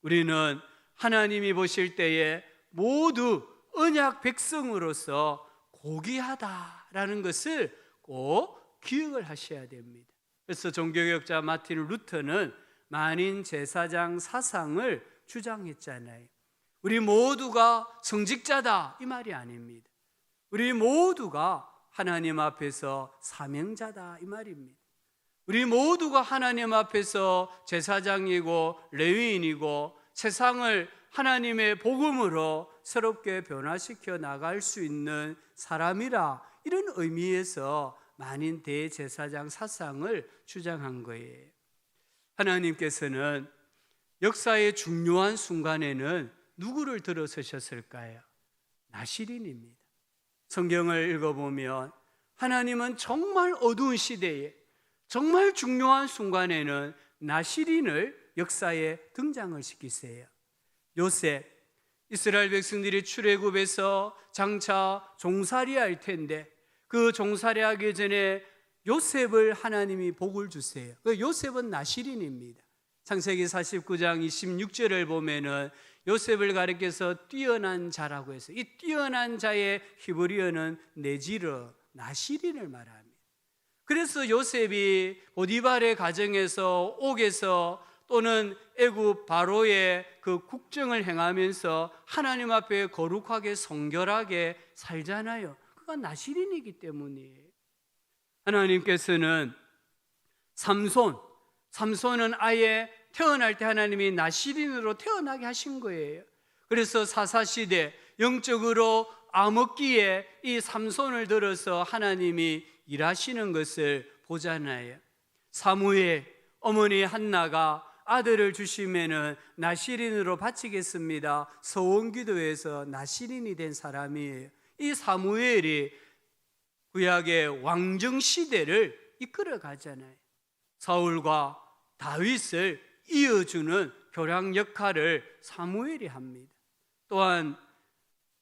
우리는 하나님이 보실 때에 모두 언약 백성으로서 고귀하다라는 것을 꼭 기억을 하셔야 됩니다. 그래서 종교개혁자 마틴 루터는 만인 제사장 사상을 주장했잖아요. 우리 모두가 성직자다, 이 말이 아닙니다. 우리 모두가 하나님 앞에서 사명자다, 이 말입니다. 우리 모두가 하나님 앞에서 제사장이고 레위인이고 세상을 하나님의 복음으로 새롭게 변화시켜 나갈 수 있는 사람이라, 이런 의미에서 만인 대제사장 사상을 주장한 거예요. 하나님께서는 역사의 중요한 순간에는 누구를 들어서셨을까요? 나시린입니다. 성경을 읽어보면 하나님은 정말 어두운 시대에 정말 중요한 순간에는 나시린을 역사에 등장을 시키세요. 요셉, 이스라엘 백성들이 출애굽에서 장차 종살이할 텐데 그 종살이하기 전에 요셉을 하나님이 복을 주세요. 그 요셉은 나시린입니다. 창세기 49장 26절을 보면은 요셉을 가리켜서 뛰어난 자라고 해서 이 뛰어난 자의 히브리어는 네지르, 나시린을 말합니다. 그래서 요셉이 보디발의 가정에서 옥에서 또는 애굽 바로의 그 국정을 행하면서 하나님 앞에 거룩하게 성결하게 살잖아요. 그가 나시린이기 때문이에요. 하나님께서는 삼손은 아예 태어날 때 하나님이 나시린으로 태어나게 하신 거예요. 그래서 사사시대 영적으로 암흑기에 이 삼손을 들어서 하나님이 일하시는 것을 보잖아요. 사무엘 어머니 한나가 아들을 주시면은 나시린으로 바치겠습니다. 서원기도에서 나시린이 된 사람이에요. 이 사무엘이 구약의 왕정 시대를 이끌어 가잖아요. 사울과 다윗을 이어주는 교량 역할을 사무엘이 합니다. 또한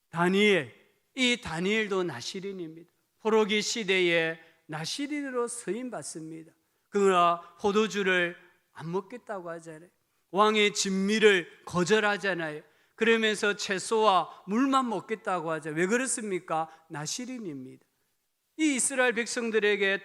다니엘, 이 다니엘도 나시린입니다. 포로기 시대에 나시린으로 쓰임 받습니다. 그러나 포도주를 안 먹겠다고 하잖아요. 왕의 진미를 거절하잖아요. 그러면서 채소와 물만 먹겠다고 하죠. 왜 그렇습니까? 나시린입니다. 이 이스라엘 백성들에게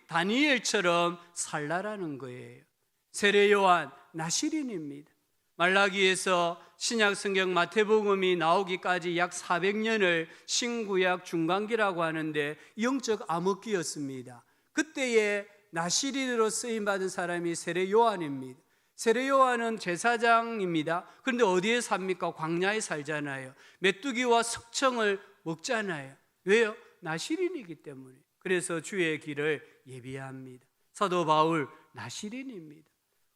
다니엘처럼 살라라는 거예요. 세례 요한 나시린입니다. 말라기에서 신약 성경 마태복음이 나오기까지 약 400년을 신구약 중간기라고 하는데 영적 암흑기였습니다. 그때에 나시린으로 쓰임받은 사람이 세례 요한입니다. 세례 요한은 제사장입니다. 그런데 어디에 삽니까? 광야에 살잖아요. 메뚜기와 석청을 먹잖아요. 왜요? 나시린이기 때문에. 그래서 주의 길을 예비합니다. 사도 바울 나시린입니다.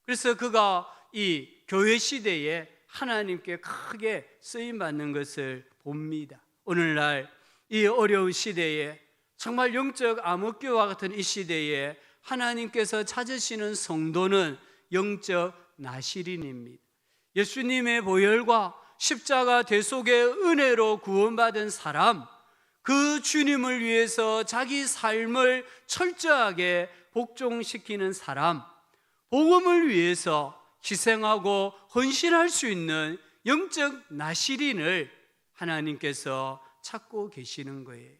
그래서 그가 이 교회 시대에 하나님께 크게 쓰임받는 것을 봅니다. 오늘날 이 어려운 시대에 정말 영적 암흑기와 같은 이 시대에 하나님께서 찾으시는 성도는 영적 나시린입니다. 예수님의 보혈과 십자가 대속의 은혜로 구원받은 사람, 그 주님을 위해서 자기 삶을 철저하게 복종시키는 사람, 복음을 위해서 희생하고 헌신할 수 있는 영적 나시린을 하나님께서 찾고 계시는 거예요.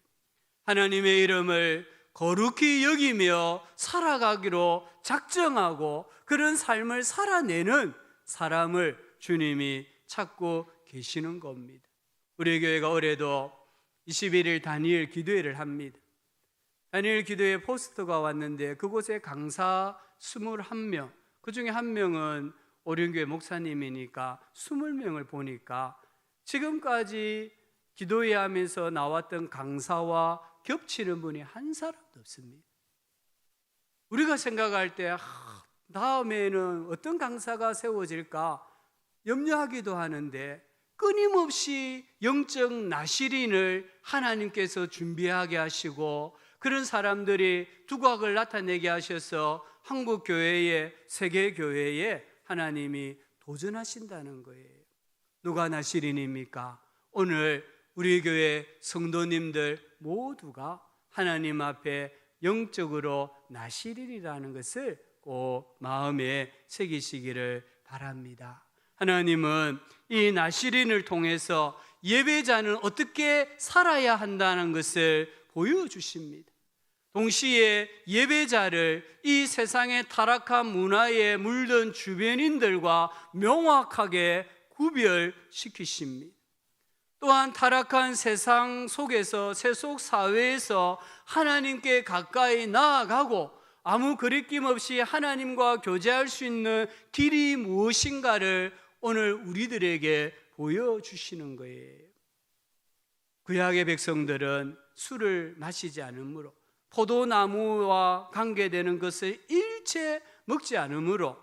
하나님의 이름을 거룩히 여기며 살아가기로 작정하고 그런 삶을 살아내는 사람을 주님이 찾고 계시는 겁니다. 우리 교회가 올해도 21일 다니엘 기도회를 합니다. 다니엘 기도회 포스터가 왔는데 그곳에 강사 21명, 그 중에 한 명은 오륜교회 목사님이니까 20명을 보니까 지금까지 기도회 하면서 나왔던 강사와 겹치는 분이 한 사람도 없습니다. 우리가 생각할 때 다음에는 어떤 강사가 세워질까 염려하기도 하는데 끊임없이 영적 나시린을 하나님께서 준비하게 하시고 그런 사람들이 두각을 나타내게 하셔서 한국 교회에, 세계 교회에 하나님이 도전하신다는 거예요. 누가 나시린입니까? 오늘 우리 교회 성도님들 모두가 하나님 앞에 영적으로 나시린이라는 것을 꼭 마음에 새기시기를 바랍니다. 하나님은 이 나시린을 통해서 예배자는 어떻게 살아야 한다는 것을 보여주십니다. 동시에 예배자를 이 세상의 타락한 문화에 물든 주변인들과 명확하게 구별시키십니다. 또한 타락한 세상 속에서 세속 사회에서 하나님께 가까이 나아가고 아무 거리낌 없이 하나님과 교제할 수 있는 길이 무엇인가를 오늘 우리들에게 보여주시는 거예요. 구약의 백성들은 술을 마시지 않으므로 포도나무와 관계되는 것을 일체 먹지 않으므로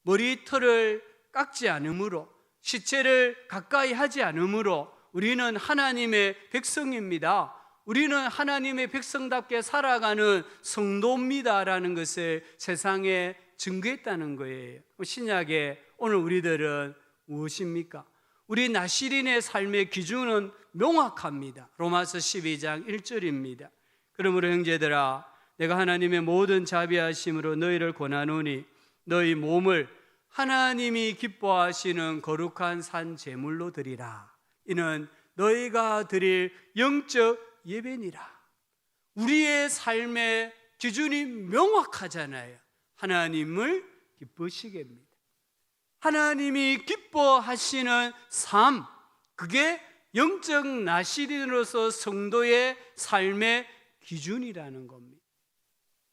머리털을 깎지 않으므로 시체를 가까이 하지 않으므로 우리는 하나님의 백성입니다. 우리는 하나님의 백성답게 살아가는 성도입니다라는 것을 세상에 증거했다는 거예요. 신약에 오늘 우리들은 무엇입니까? 우리 나시린의 삶의 기준은 명확합니다. 로마서 12장 1절입니다. 그러므로 형제들아, 내가 하나님의 모든 자비하심으로 너희를 권하노니 너희 몸을 하나님이 기뻐하시는 거룩한 산 제물로 드리라. 이는 너희가 드릴 영적 예배니라. 우리의 삶의 기준이 명확하잖아요. 하나님을 기쁘시게 합니다. 하나님이 기뻐하시는 삶, 그게 영적 나시린으로서 성도의 삶의 기준이라는 겁니다.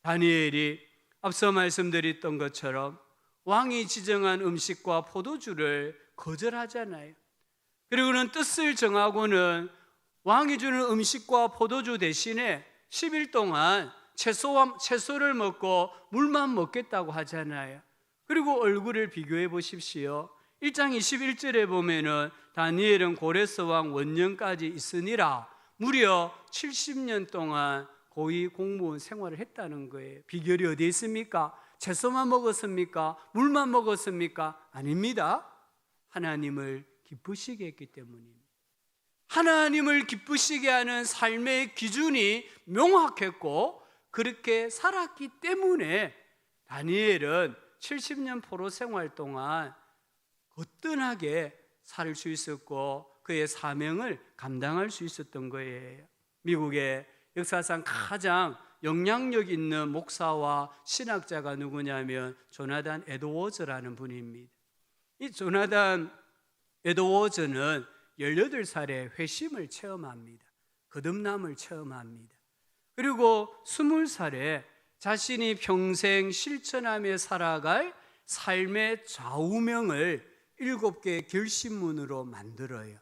다니엘이 앞서 말씀드렸던 것처럼 왕이 지정한 음식과 포도주를 거절하잖아요. 그리고는 뜻을 정하고는 왕이 주는 음식과 포도주 대신에 10일 동안 채소를 먹고 물만 먹겠다고 하잖아요. 그리고 얼굴을 비교해 보십시오. 1장 21절에 보면은 다니엘은 고레스 왕 원년까지 있으니라 무려 70년 동안 고위 공무원 생활을 했다는 거예요. 비결이 어디에 있습니까? 채소만 먹었습니까? 물만 먹었습니까? 아닙니다. 하나님을 기쁘시게 했기 때문입니다. 하나님을 기쁘시게 하는 삶의 기준이 명확했고 그렇게 살았기 때문에 다니엘은 70년 포로 생활 동안 거뜬하게 살 수 있었고 그의 사명을 감당할 수 있었던 거예요. 미국의 역사상 가장 영향력 있는 목사와 신학자가 누구냐면 조나단 에드워즈라는 분입니다. 이 조나단 에드워즈는 18살에 회심을 체험합니다. 거듭남을 체험합니다. 그리고 20살에 자신이 평생 실천하며 살아갈 삶의 좌우명을 7개의 결심문으로 만들어요.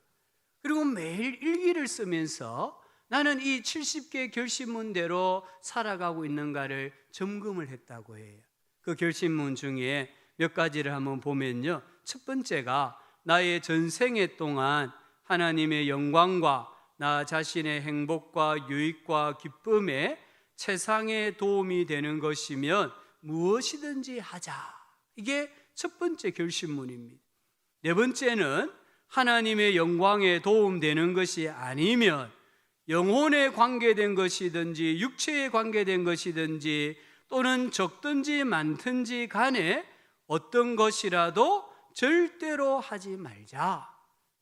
그리고 매일 일기를 쓰면서 나는 이 70개의 결심문대로 살아가고 있는가를 점검을 했다고 해요. 그 결심문 중에 몇 가지를 한번 보면요. 첫 번째가 나의 전생애 동안 하나님의 영광과 나 자신의 행복과 유익과 기쁨에 세상에 도움이 되는 것이면 무엇이든지 하자. 이게 첫 번째 결심문입니다. 네 번째는 하나님의 영광에 도움되는 것이 아니면 영혼에 관계된 것이든지 육체에 관계된 것이든지 또는 적든지 많든지 간에 어떤 것이라도 절대로 하지 말자.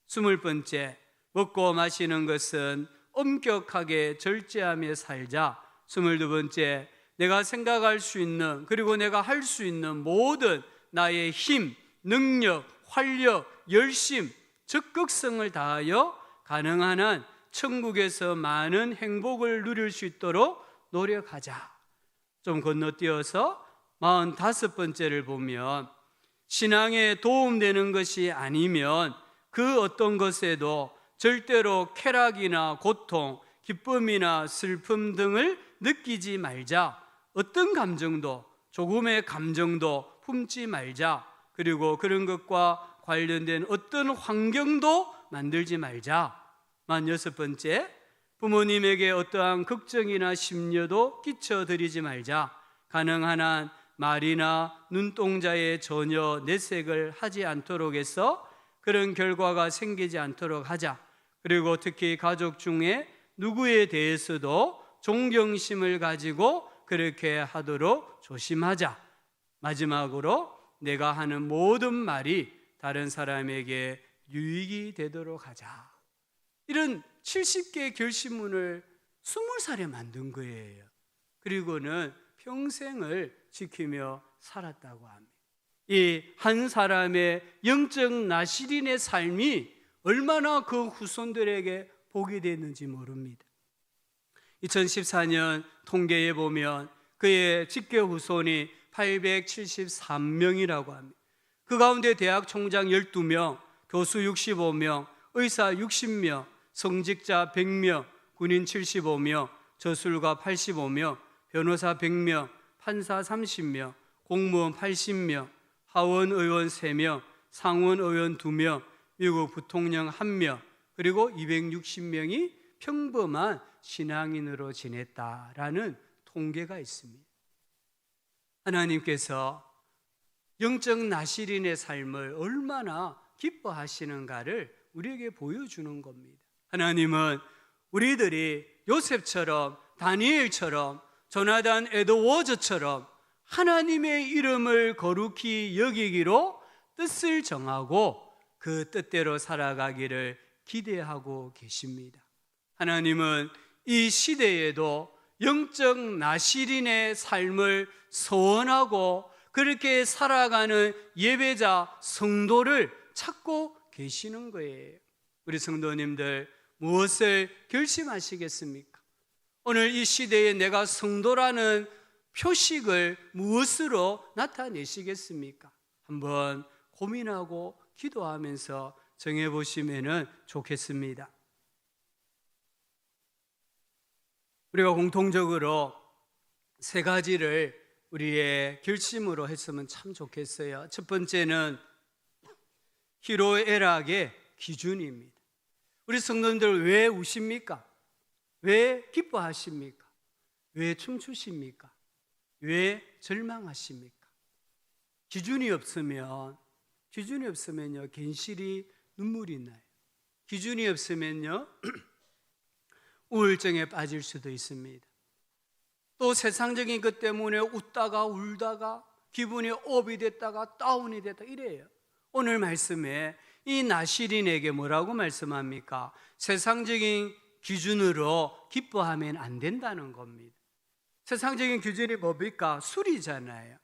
20번째, 먹고 마시는 것은 엄격하게 절제하며 살자. 22번째, 내가 생각할 수 있는 그리고 내가 할 수 있는 모든 나의 힘, 능력, 활력, 열심, 적극성을 다하여 가능한 한 천국에서 많은 행복을 누릴 수 있도록 노력하자. 좀 건너뛰어서 45번째를 보면 신앙에 도움되는 것이 아니면 그 어떤 것에도 절대로 쾌락이나 고통, 기쁨이나 슬픔 등을 느끼지 말자. 어떤 감정도, 조금의 감정도 품지 말자. 그리고 그런 것과 관련된 어떤 환경도 만들지 말자. 46번째, 부모님에게 어떠한 걱정이나 심려도 끼쳐드리지 말자. 가능한 한 말이나 눈동자에 전혀 내색을 하지 않도록 해서 그런 결과가 생기지 않도록 하자. 그리고 특히 가족 중에 누구에 대해서도 존경심을 가지고 그렇게 하도록 조심하자. 마지막으로 내가 하는 모든 말이 다른 사람에게 유익이 되도록 하자. 이런 70개의 결심문을 20살에 만든 거예요. 그리고는 평생을 지키며 살았다고 합니다. 이 한 사람의 영적 나시린의 삶이 얼마나 그 후손들에게 복이 됐는지 모릅니다. 2014년 통계에 보면 그의 직계 후손이 873명이라고 합니다. 그 가운데 대학 총장 12명, 교수 65명, 의사 60명, 성직자 100명, 군인 75명, 저술가 85명, 변호사 100명, 판사 30명, 공무원 80명, 하원의원 3명, 상원의원 2명, 미국 부통령 1명, 그리고 260명이 평범한 신앙인으로 지냈다라는 통계가 있습니다. 하나님께서 영적 나시린의 삶을 얼마나 기뻐하시는가를 우리에게 보여주는 겁니다. 하나님은 우리들이 요셉처럼, 다니엘처럼, 조나단 에드워즈처럼 하나님의 이름을 거룩히 여기기로 뜻을 정하고 그 뜻대로 살아가기를 기대하고 계십니다. 하나님은 이 시대에도 영적 나시린의 삶을 소원하고 그렇게 살아가는 예배자, 성도를 찾고 계시는 거예요. 우리 성도님들 무엇을 결심하시겠습니까? 오늘 이 시대에 내가 성도라는 표식을 무엇으로 나타내시겠습니까? 한번 고민하고 기도하면서 정해보시면 좋겠습니다. 우리가 공통적으로 3가지를 우리의 결심으로 했으면 참 좋겠어요. 첫 번째는 희로애락의 기준입니다. 우리 성도님들 왜 우십니까? 왜 기뻐하십니까? 왜 춤추십니까? 왜 절망하십니까? 기준이 없으면요 괜시리 눈물이 나요. 기준이 없으면요 우울증에 빠질 수도 있습니다. 또 세상적인 것 때문에 웃다가 울다가 기분이 업이 됐다가 다운이 됐다 이래요. 오늘 말씀에 이 나시린에게 뭐라고 말씀합니까? 세상적인 기준으로 기뻐하면 안 된다는 겁니다. 세상적인 기준이 뭡니까? 술이잖아요.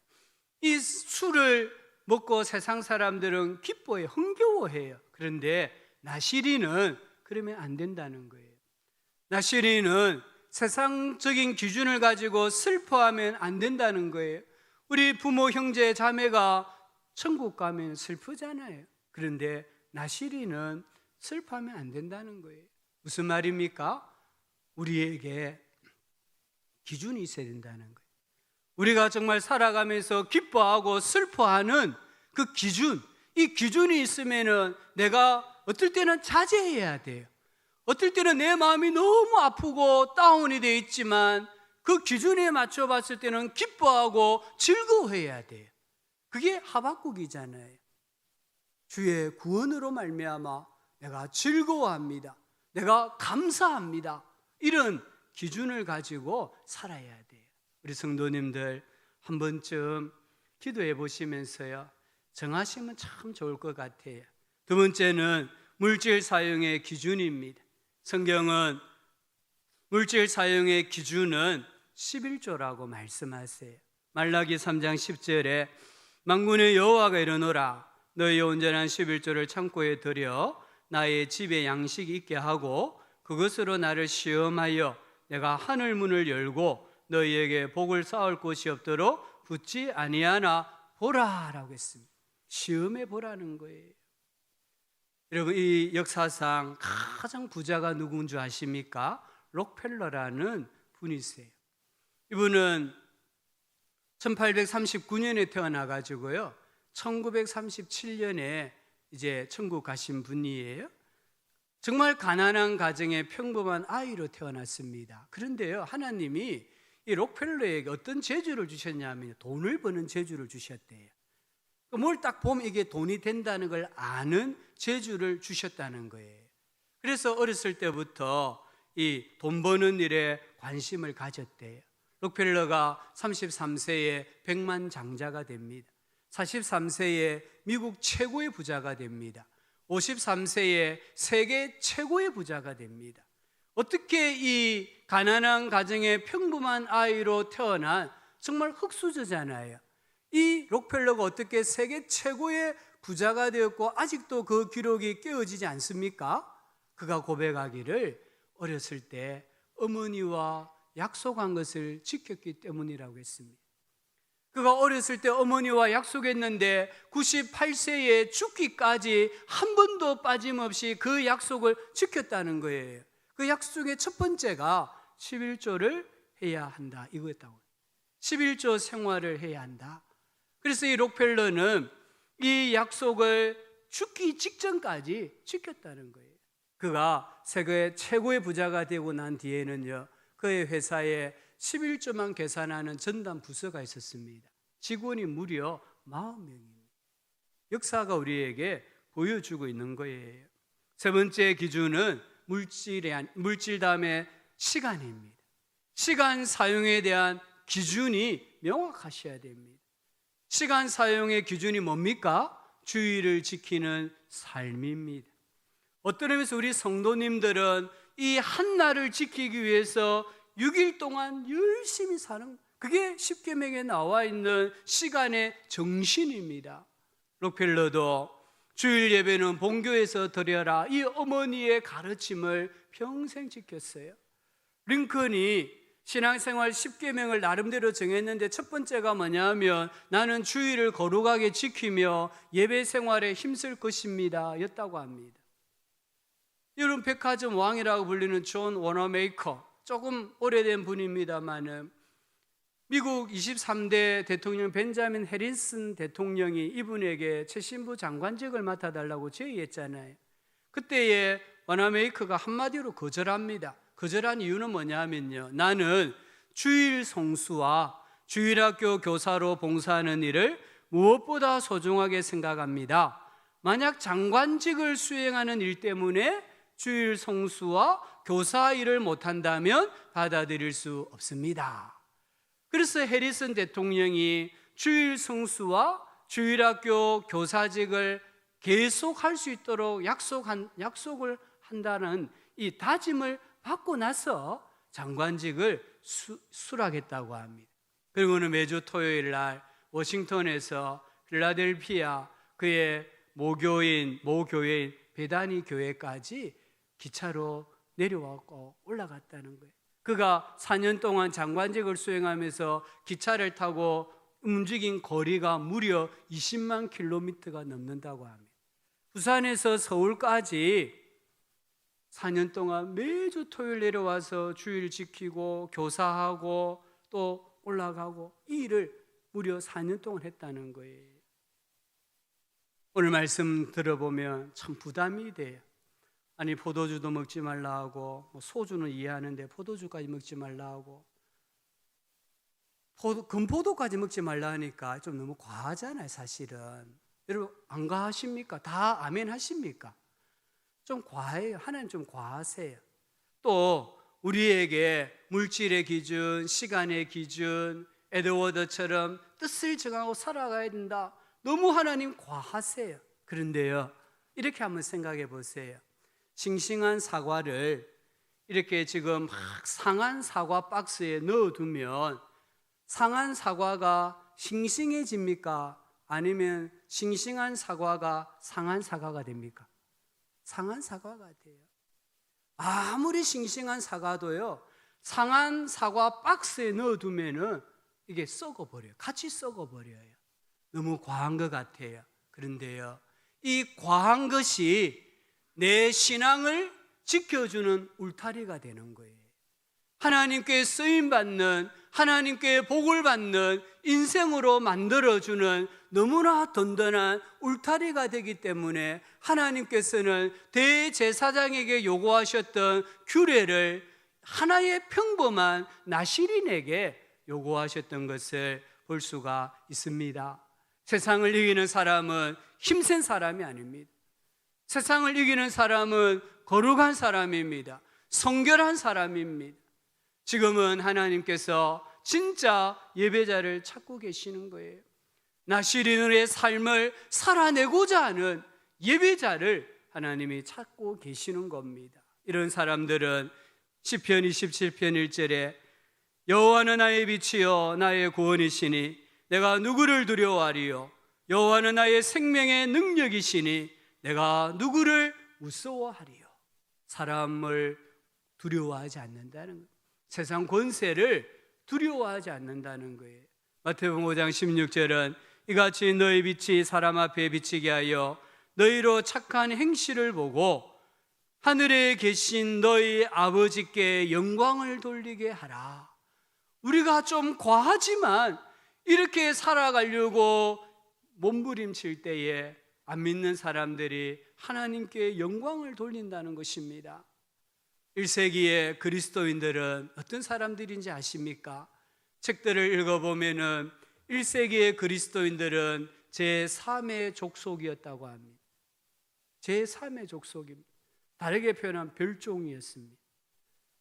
이 술을 먹고 세상 사람들은 기뻐해요. 흥겨워해요. 그런데 나시린은 그러면 안 된다는 거예요. 나시린은 세상적인 기준을 가지고 슬퍼하면 안 된다는 거예요. 우리 부모, 형제, 자매가 천국 가면 슬프잖아요. 그런데 나시린은 슬퍼하면 안 된다는 거예요. 무슨 말입니까? 우리에게 기준이 있어야 된다는 거예요. 우리가 정말 살아가면서 기뻐하고 슬퍼하는 그 기준, 이 기준이 있으면은 내가 어떨 때는 자제해야 돼요. 어떨 때는 내 마음이 너무 아프고 다운이 돼 있지만 그 기준에 맞춰 봤을 때는 기뻐하고 즐거워해야 돼요. 그게 하박국이잖아요. 주의 구원으로 말미암아 내가 즐거워합니다. 내가 감사합니다. 이런 기준을 가지고 살아야 돼요. 우리 성도님들 한 번쯤 기도해 보시면서요, 정하시면 참 좋을 것 같아요. 두 번째는 물질 사용의 기준입니다. 성경은 물질 사용의 기준은 11조라고 말씀하세요. 말라기 3장 10절에 만군의 여호와가 이르노라, 너희 온전한 11조를 창고에 들여 나의 집에 양식이 있게 하고 그것으로 나를 시험하여 내가 하늘 문을 열고 너희에게 복을 쌓을 곳이 없도록 붙지 아니하나 보라라고 했습니다. 시험해 보라는 거예요. 여러분, 이 역사상 가장 부자가 누군 줄 아십니까? 록펠러라는 분이세요. 이분은 1839년에 태어나가지고요, 1937년에 이제 천국 가신 분이에요. 정말 가난한 가정의 평범한 아이로 태어났습니다. 그런데요, 하나님이 이 록펠러에게 어떤 재주를 주셨냐면 돈을 버는 재주를 주셨대요. 뭘 딱 보면 이게 돈이 된다는 걸 아는 재주를 주셨다는 거예요. 그래서 어렸을 때부터 이 돈 버는 일에 관심을 가졌대요. 록펠러가 33세에 백만장자가 됩니다. 43세에 미국 최고의 부자가 됩니다. 53세에 세계 최고의 부자가 됩니다. 어떻게 이 가난한 가정의 평범한 아이로 태어난 정말 흙수저잖아요. 이 록펠러가 어떻게 세계 최고의 부자가 되었고 아직도 그 기록이 깨어지지 않습니까? 그가 고백하기를 어렸을 때 어머니와 약속한 것을 지켰기 때문이라고 했습니다. 그가 어렸을 때 어머니와 약속했는데 98세에 죽기까지 한 번도 빠짐없이 그 약속을 지켰다는 거예요. 그 약속의 첫 번째가 11조를 해야 한다, 이거였다고. 11조 생활을 해야 한다. 그래서 이 록펠러는 이 약속을 죽기 직전까지 지켰다는 거예요. 그가 세계 최고의 부자가 되고 난 뒤에는요, 그의 회사에 11조만 계산하는 전담 부서가 있었습니다. 직원이 무려 40명입니다. 역사가 우리에게 보여주고 있는 거예요. 세 번째 기준은 물질 다음에 시간입니다. 시간 사용에 대한 기준이 명확하셔야 됩니다. 시간 사용의 기준이 뭡니까? 주의를 지키는 삶입니다. 어떤 의미에서 우리 성도님들은 이 한 날을 지키기 위해서 6일 동안 열심히 사는, 그게 십계명에 나와 있는 시간의 정신입니다. 록펠러도 주일 예배는 본교에서 드려라, 이 어머니의 가르침을 평생 지켰어요. 링컨이 신앙생활 10계명을 나름대로 정했는데 첫 번째가 뭐냐면 나는 주일을 거룩하게 지키며 예배 생활에 힘쓸 것입니다 였다고 합니다. 여러분, 백화점 왕이라고 불리는 존 워너메이커, 조금 오래된 분입니다만은 미국 23대 대통령 벤자민 해리슨 대통령이 이분에게 최신부 장관직을 맡아달라고 제의했잖아요. 그때에 워너메이커가 한마디로 거절합니다. 거절한 이유는 뭐냐면요, 나는 주일 성수와 주일학교 교사로 봉사하는 일을 무엇보다 소중하게 생각합니다. 만약 장관직을 수행하는 일 때문에 주일 성수와 교사 일을 못한다면 받아들일 수 없습니다. 그래서 해리슨 대통령이 주일 성수와 주일학교 교사직을 계속할 수 있도록 약속을 한다는 이 다짐을 받고 나서 장관직을 수락했다고 합니다. 그리고는 매주 토요일 날 워싱턴에서 필라델피아 그의 모교인 베다니 교회까지 기차로 내려왔고 올라갔다는 거예요. 그가 4년 동안 장관직을 수행하면서 기차를 타고 움직인 거리가 무려 20만 킬로미터가 넘는다고 합니다. 부산에서 서울까지 4년 동안 매주 토요일 내려와서 주일 지키고 교사하고 또 올라가고 이 일을 무려 4년 동안 했다는 거예요. 오늘 말씀 들어보면 참 부담이 돼요. 아니, 포도주도 먹지 말라 하고 소주는 이해하는데 포도주까지 먹지 말라 하고 금포도까지 먹지 말라 하니까 좀 너무 과하잖아요, 사실은. 여러분, 안 과하십니까? 다 아멘 하십니까? 좀 과해요. 하나님 좀 과하세요. 또 우리에게 물질의 기준, 시간의 기준, 에드워드처럼 뜻을 정하고 살아가야 된다. 너무 하나님 과하세요. 그런데요, 이렇게 한번 생각해 보세요. 싱싱한 사과를 이렇게 지금 막 상한 사과 박스에 넣어두면 상한 사과가 싱싱해집니까? 아니면 싱싱한 사과가 상한 사과가 됩니까? 상한 사과가 돼요. 아무리 싱싱한 사과도요, 상한 사과 박스에 넣어두면은 이게 썩어버려요. 같이 썩어버려요. 너무 과한 것 같아요. 그런데요, 이 과한 것이 내 신앙을 지켜주는 울타리가 되는 거예요. 하나님께 쓰임받는, 하나님께 복을 받는 인생으로 만들어주는 너무나 든든한 울타리가 되기 때문에 하나님께서는 대제사장에게 요구하셨던 규례를 하나의 평범한 나시린에게 요구하셨던 것을 볼 수가 있습니다. 세상을 이기는 사람은 힘센 사람이 아닙니다. 세상을 이기는 사람은 거룩한 사람입니다. 성결한 사람입니다. 지금은 하나님께서 진짜 예배자를 찾고 계시는 거예요. 나시린의 삶을 살아내고자 하는 예배자를 하나님이 찾고 계시는 겁니다. 이런 사람들은 시편 27편 1절에 여호와는 나의 빛이요 나의 구원이시니 내가 누구를 두려워하리요 여호와는 나의 생명의 능력이시니 내가 누구를 무서워하리요. 사람을 두려워하지 않는다는 거예요. 세상 권세를 두려워하지 않는다는 거예요. 마태복음 5장 16절은 이같이 너희 빛이 사람 앞에 비치게 하여 너희로 착한 행실을 보고 하늘에 계신 너희 아버지께 영광을 돌리게 하라. 우리가 좀 과하지만 이렇게 살아가려고 몸부림칠 때에 안 믿는 사람들이 하나님께 영광을 돌린다는 것입니다. 1세기의 그리스도인들은 어떤 사람들인지 아십니까? 책들을 읽어보면은 1세기의 그리스도인들은 제3의 족속이었다고 합니다. 제3의 족속입니다. 다르게 표현하면 별종이었습니다.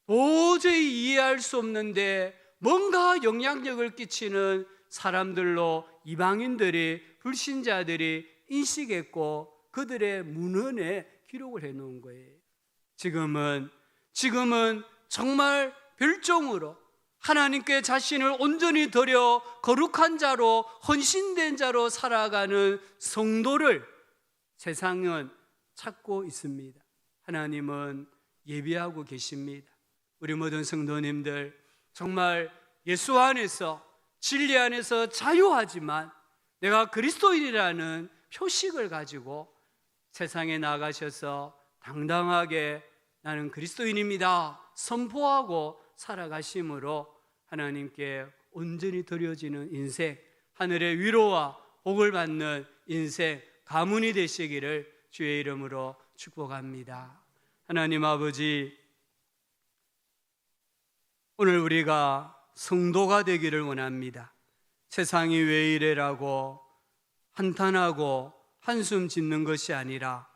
도저히 이해할 수 없는데 뭔가 영향력을 끼치는 사람들로 이방인들이, 불신자들이 인식했고 그들의 문헌에 기록을 해놓은 거예요. 지금은 정말 별종으로 하나님께 자신을 온전히 드려 거룩한 자로, 헌신된 자로 살아가는 성도를 세상은 찾고 있습니다. 하나님은 예비하고 계십니다. 우리 모든 성도님들 정말 예수 안에서, 진리 안에서 자유하지만 내가 그리스도인이라는 표식을 가지고 세상에 나가셔서 당당하게 나는 그리스도인입니다 선포하고 살아가심으로 하나님께 온전히 드려지는 인생, 하늘의 위로와 복을 받는 인생, 가문이 되시기를 주의 이름으로 축복합니다. 하나님 아버지, 오늘 우리가 성도가 되기를 원합니다. 세상이 왜 이래라고 한탄하고 한숨 짓는 것이 아니라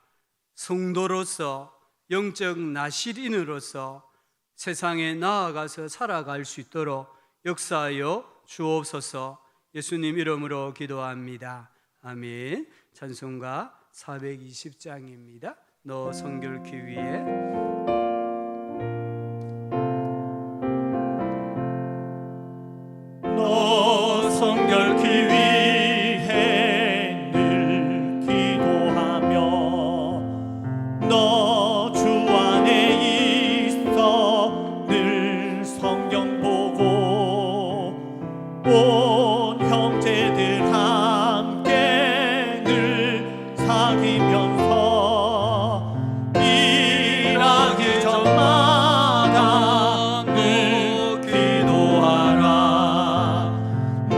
성도로서, 영적 나시린으로서 세상에 나아가서 살아갈 수 있도록 역사하여 주옵소서. 예수님 이름으로 기도합니다. 아멘. 찬송가 420장입니다. 너 성결기 위해. 너 성결기 위해 늘 기도하며 너 주 안에 있어 늘 성경 보고 온 형제들 함께 늘 사귀면서 일하기 전마다 늘 기도하라.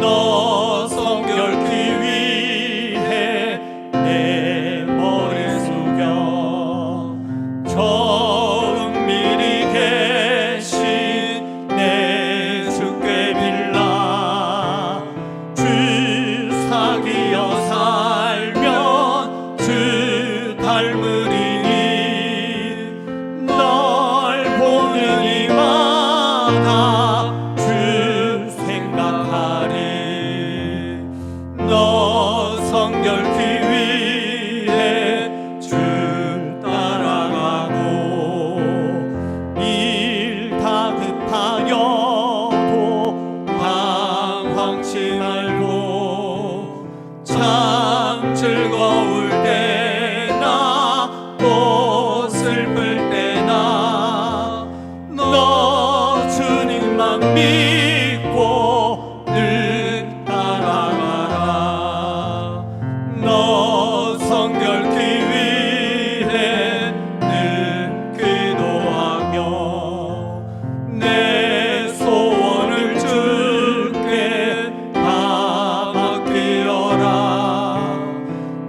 너 성결기 위해 내 머리 숙여 저 은밀히 계신 내 주께 빌라. 주 사귀어 살면 주 닮으리니 널 보는 이마다 주 생각하리. 슬플 때나 너 주님만 믿고 늘 따라가라. 너 성결케 위해 늘 기도하며 내 소원을 주께 다 맡기어라.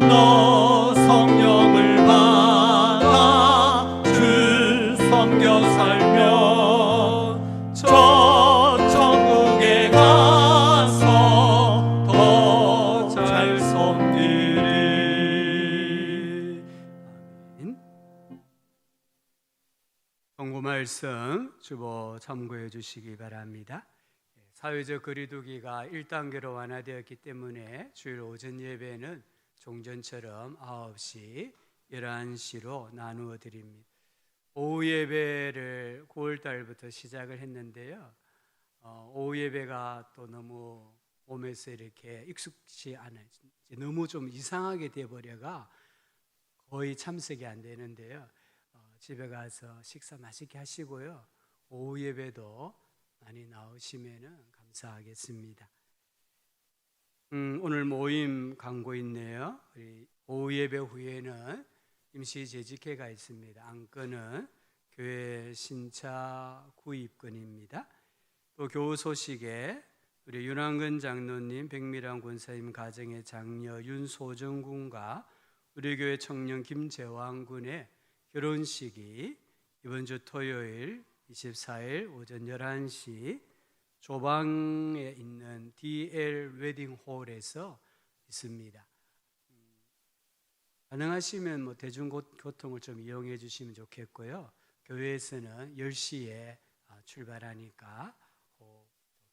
너 성령을 받아 주 섬겨 살면 저 천국에 가서 더 잘 섬기리. 아멘. 경고 말씀 주보 참고해 주시기 바랍니다. 사회적 거리두기가 1단계로 완화되었기 때문에 주일 오전 예배는 종전처럼 9시, 11시로 나누어 드립니다. 오후 예배를 9월 달부터 시작을 했는데요. 오후 예배가 또 너무 몸에서 이렇게 익숙치 않아요. 너무 좀 이상하게 돼버려가 거의 참석이 안 되는데요. 집에 가서 식사 맛있게 하시고요. 오후 예배도 많이 나오시면 감사하겠습니다. 오늘 모임 광고 있네요. 우리 오후 예배 후에는 임시 재직회가 있습니다. 안건은 교회 신차 구입건입니다. 또 교우 소식에 우리 윤한근 장로님, 백미란 권사님 가정의 장녀 윤소정 군과 우리 교회 청년 김재왕 군의 결혼식이 이번 주 토요일 24일 오전 11시 조방에 있는 DL 웨딩홀에서 있습니다. 가능하시면 대중교통을 좀 이용해 주시면 좋겠고요. 교회에서는 10시에 출발하니까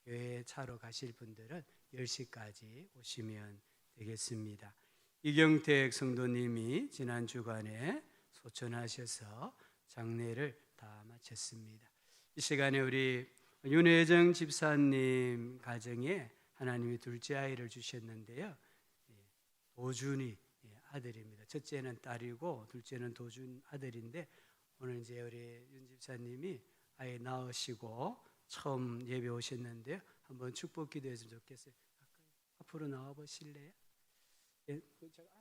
교회 차로 가실 분들은 10시까지 오시면 되겠습니다. 이경택 성도님이 지난 주간에 소천하셔서 장례를 다 마쳤습니다. 이 시간에 우리 윤혜정 집사님 가정에 하나님이 둘째 아이를 주셨는데요. 도준이 아들입니다. 첫째는 딸이고 둘째는 도준 아들인데 오늘 이제 우리 윤 집사님이 아이 낳으시고 처음 예배 오셨는데요. 한번 축복 기도했으면 좋겠어요. 앞으로 나와 보실래요? 예, 제가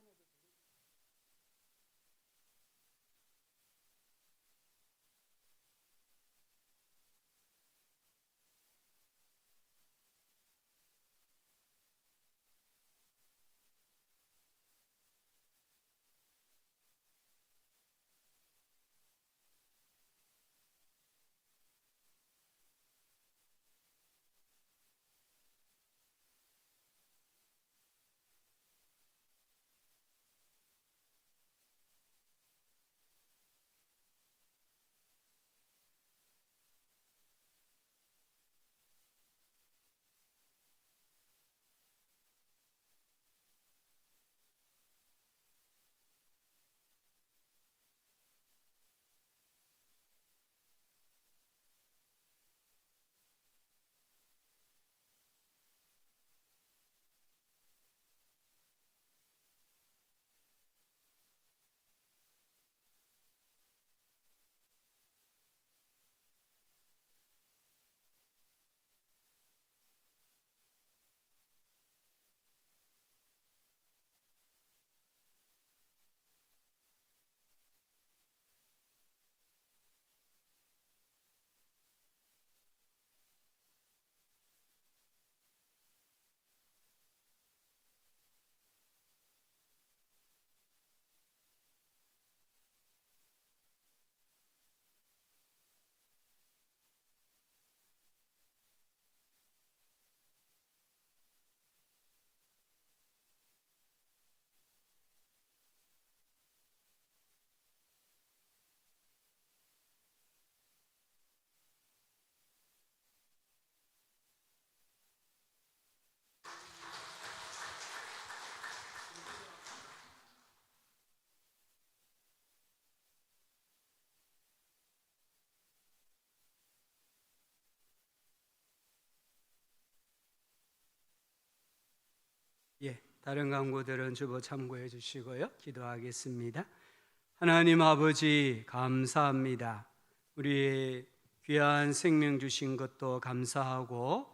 다른 광고들은 주보 참고해 주시고요. 기도하겠습니다. 하나님 아버지 감사합니다. 우리 귀한 생명 주신 것도 감사하고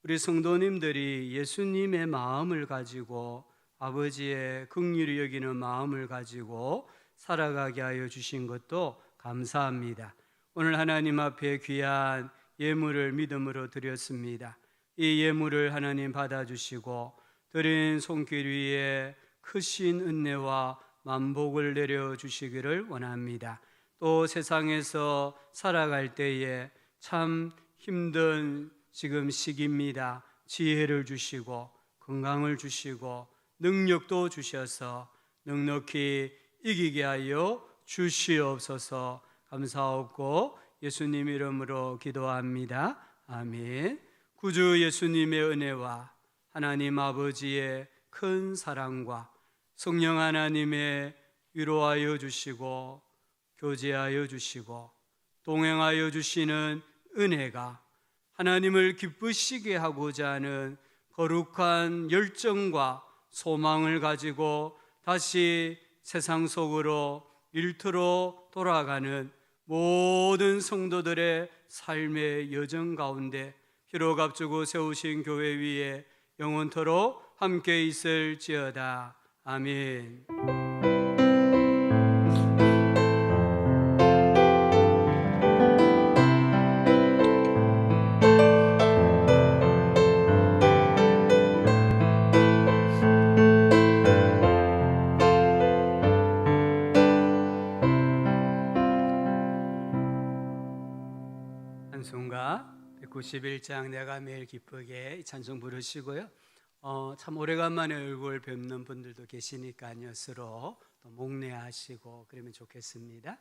우리 성도님들이 예수님의 마음을 가지고 아버지의 긍휼히 여기는 마음을 가지고 살아가게 하여 주신 것도 감사합니다. 오늘 하나님 앞에 귀한 예물을 믿음으로 드렸습니다. 이 예물을 하나님 받아주시고 드린 손길 위에 크신 은혜와 만복을 내려주시기를 원합니다. 또 세상에서 살아갈 때에 참 힘든 지금 시기입니다. 지혜를 주시고 건강을 주시고 능력도 주셔서 넉넉히 이기게 하여 주시옵소서. 감사하고 예수님 이름으로 기도합니다. 아멘. 구주 예수님의 은혜와 하나님 아버지의 큰 사랑과 성령 하나님의 위로하여 주시고 교제하여 주시고 동행하여 주시는 은혜가 하나님을 기쁘시게 하고자 하는 거룩한 열정과 소망을 가지고 다시 세상 속으로 일터로 돌아가는 모든 성도들의 삶의 여정 가운데 희록 앞두고 세우신 교회 위에 영원토록 함께 있을지어다. 아멘. 찬송가 191장 내가 매일 기쁘게 이 찬송 부르시고요. 참 오래간만에 얼굴 뵙는 분들도 계시니까요. 서로 또 목례하시고 그러면 좋겠습니다.